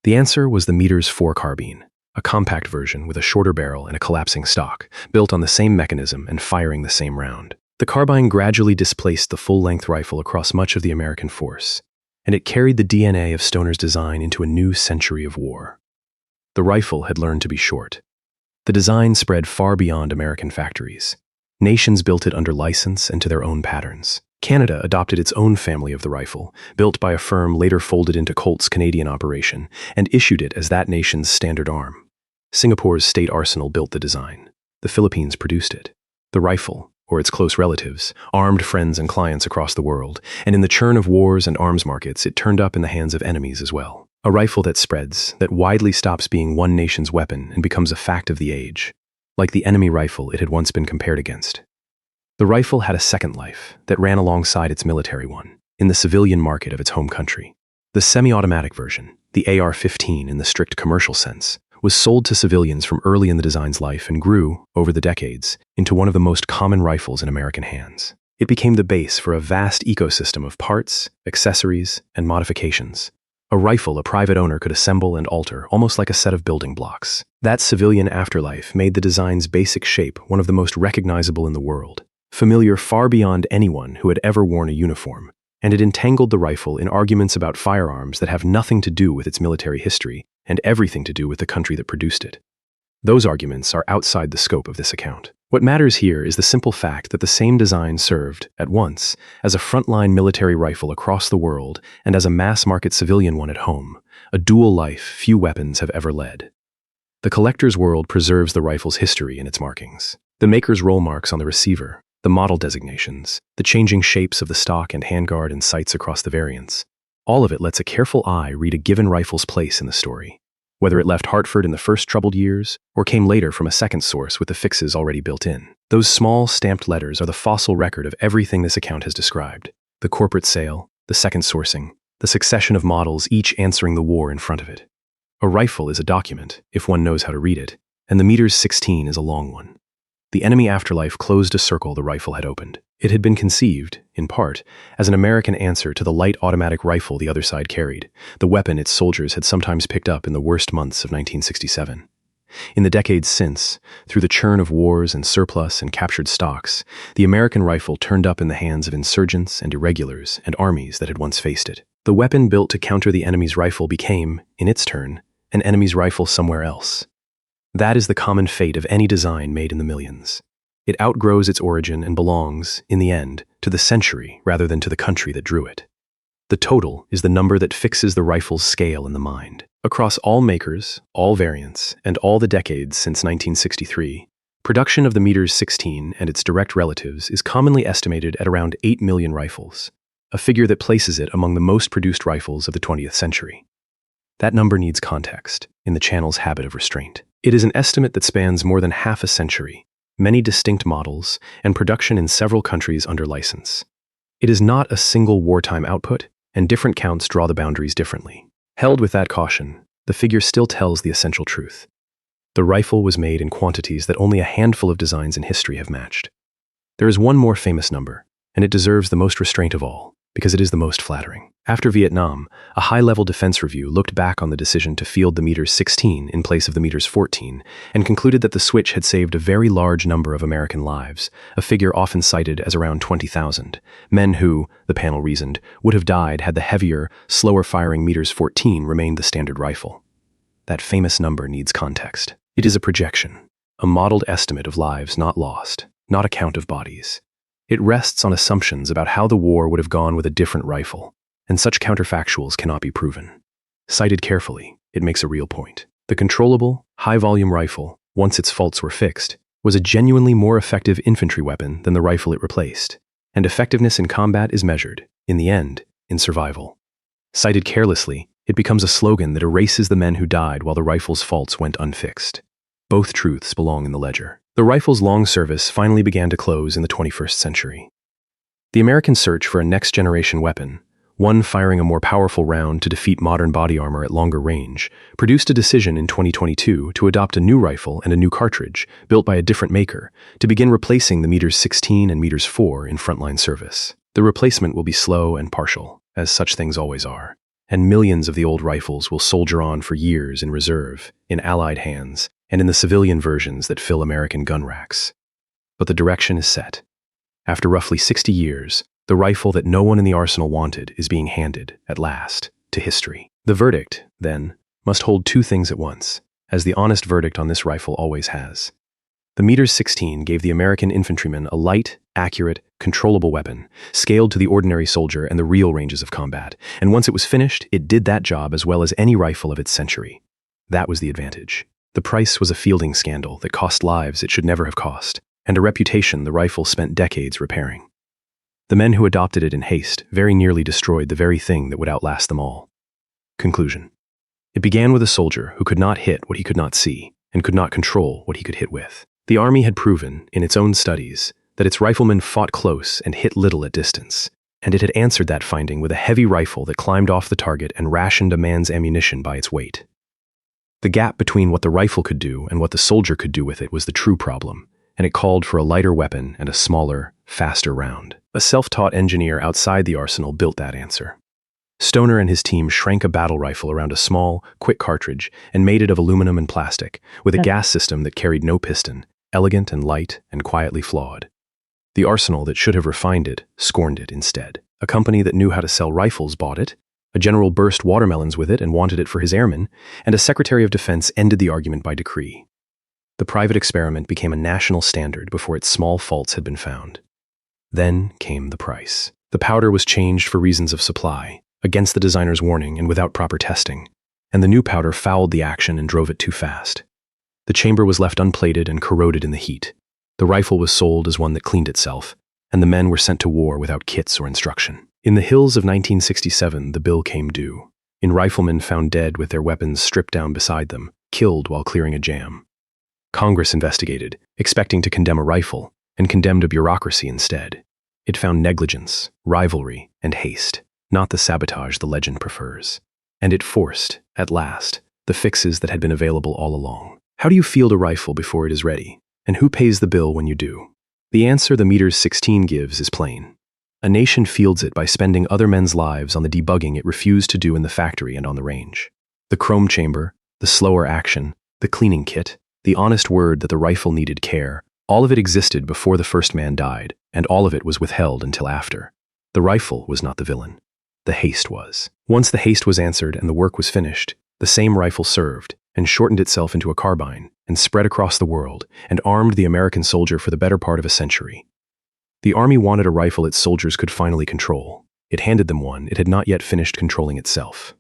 The answer was the M4 carbine, a compact version with a shorter barrel and a collapsing stock, built on the same mechanism and firing the same round. The carbine gradually displaced the full-length rifle across much of the American force, and it carried the DNA of Stoner's design into a new century of war. The rifle had learned to be short. The design spread far beyond American factories. Nations built it under license and to their own patterns. Canada adopted its own family of the rifle, built by a firm later folded into Colt's Canadian operation, and issued it as that nation's standard arm. Singapore's State Arsenal built the design. The Philippines produced it. The rifle, or its close relatives, armed friends and clients across the world, and in the churn of wars and arms markets, it turned up in the hands of enemies as well. A rifle that spreads, that widely stops being one nation's weapon and becomes a fact of the age, like the enemy rifle it had once been compared against. The rifle had a second life that ran alongside its military one, in the civilian market of its home country. The semi-automatic version, the AR-15 in the strict commercial sense, was sold to civilians from early in the design's life and grew, over the decades, into one of the most common rifles in American hands. It became the base for a vast ecosystem of parts, accessories, and modifications. A rifle a private owner could assemble and alter, almost like a set of building blocks. That civilian afterlife made the design's basic shape one of the most recognizable in the world, familiar far beyond anyone who had ever worn a uniform, and it entangled the rifle in arguments about firearms that have nothing to do with its military history and everything to do with the country that produced it. Those arguments are outside the scope of this account. What matters here is the simple fact that the same design served, at once, as a frontline military rifle across the world and as a mass-market civilian one at home, a dual life few weapons have ever led. The collector's world preserves the rifle's history in its markings. The maker's roll marks on the receiver, the model designations, the changing shapes of the stock and handguard and sights across the variants. All of it lets a careful eye read a given rifle's place in the story, whether it left Hartford in the first troubled years or came later from a second source with the fixes already built in. Those small stamped letters are the fossil record of everything this account has described: the corporate sale, the second sourcing, the succession of models each answering the war in front of it. A rifle is a document, if one knows how to read it, and the M16 is a long one. The enemy afterlife closed a circle the rifle had opened. It had been conceived, in part, as an American answer to the light automatic rifle the other side carried, the weapon its soldiers had sometimes picked up in the worst months of 1967. In the decades since, through the churn of wars and surplus and captured stocks, the American rifle turned up in the hands of insurgents and irregulars and armies that had once faced it. The weapon built to counter the enemy's rifle became, in its turn, an enemy's rifle somewhere else. That is the common fate of any design made in the millions. It outgrows its origin and belongs, in the end, to the century rather than to the country that drew it. The total is the number that fixes the rifle's scale in the mind. Across all makers, all variants, and all the decades since 1963, production of the M16 and its direct relatives is commonly estimated at around 8 million rifles, a figure that places it among the most produced rifles of the 20th century. That number needs context, in the channel's habit of restraint. It is an estimate that spans more than half a century, many distinct models, and production in several countries under license. It is not a single wartime output, and different counts draw the boundaries differently. Held with that caution, the figure still tells the essential truth. The rifle was made in quantities that only a handful of designs in history have matched. There is one more famous number, and it deserves the most restraint of all, because it is the most flattering. After Vietnam, a high-level defense review looked back on the decision to field the M16 in place of the M14 and concluded that the switch had saved a very large number of American lives, a figure often cited as around 20,000, men who, the panel reasoned, would have died had the heavier, slower-firing M14 remained the standard rifle. That famous number needs context. It is a projection, a modeled estimate of lives not lost, not a count of bodies. It rests on assumptions about how the war would have gone with a different rifle, and such counterfactuals cannot be proven. Cited carefully, it makes a real point. The controllable, high-volume rifle, once its faults were fixed, was a genuinely more effective infantry weapon than the rifle it replaced, and effectiveness in combat is measured, in the end, in survival. Cited carelessly, it becomes a slogan that erases the men who died while the rifle's faults went unfixed. Both truths belong in the ledger. The rifle's long service finally began to close in the 21st century. The American search for a next-generation weapon, one firing a more powerful round to defeat modern body armor at longer range, produced a decision in 2022 to adopt a new rifle and a new cartridge, built by a different maker, to begin replacing the M16 and M4 in frontline service. The replacement will be slow and partial, as such things always are, and millions of the old rifles will soldier on for years in reserve, in Allied hands, and in the civilian versions that fill American gun racks. But the direction is set. After roughly 60 years, the rifle that no one in the arsenal wanted is being handed, at last, to history. The verdict, then, must hold two things at once, as the honest verdict on this rifle always has. The M16 gave the American infantryman a light, accurate, controllable weapon, scaled to the ordinary soldier and the real ranges of combat, and once it was finished, it did that job as well as any rifle of its century. That was the advantage. The price was a fielding scandal that cost lives it should never have cost. and a reputation the rifle spent decades repairing. The men who adopted it in haste very nearly destroyed the very thing that would outlast them all. Conclusion. It began with a soldier who could not hit what he could not see and could not control what he could hit with. The Army had proven, in its own studies, that its riflemen fought close and hit little at distance, and it had answered that finding with a heavy rifle that climbed off the target and rationed a man's ammunition by its weight. The gap between what the rifle could do and what the soldier could do with it was the true problem, and it called for a lighter weapon and a smaller, faster round. A self-taught engineer outside the arsenal built that answer. Stoner and his team shrank a battle rifle around a small, quick cartridge and made it of aluminum and plastic, with a gas system that carried no piston, elegant and light and quietly flawed. The arsenal that should have refined it scorned it instead. A company that knew how to sell rifles bought it, a general burst watermelons with it and wanted it for his airmen, and a Secretary of Defense ended the argument by decree. The private experiment became a national standard before its small faults had been found. Then came the price. The powder was changed for reasons of supply, against the designer's warning and without proper testing, and the new powder fouled the action and drove it too fast. The chamber was left unplated and corroded in the heat. The rifle was sold as one that cleaned itself, and the men were sent to war without kits or instruction. In the hills of 1967, the bill came due. In riflemen found dead with their weapons stripped down beside them, killed while clearing a jam. Congress investigated, expecting to condemn a rifle, and condemned a bureaucracy instead. It found negligence, rivalry, and haste, not the sabotage the legend prefers. And it forced, at last, the fixes that had been available all along. How do you field a rifle before it is ready? And who pays the bill when you do? The answer the M16 gives is plain. A nation fields it by spending other men's lives on the debugging it refused to do in the factory and on the range. The chrome chamber, the slower action, the cleaning kit, the honest word that the rifle needed care, all of it existed before the first man died, and all of it was withheld until after. The rifle was not the villain. The haste was. Once the haste was answered and the work was finished, the same rifle served, and shortened itself into a carbine, and spread across the world, and armed the American soldier for the better part of a century. The Army wanted a rifle its soldiers could finally control. It handed them one it had not yet finished controlling itself.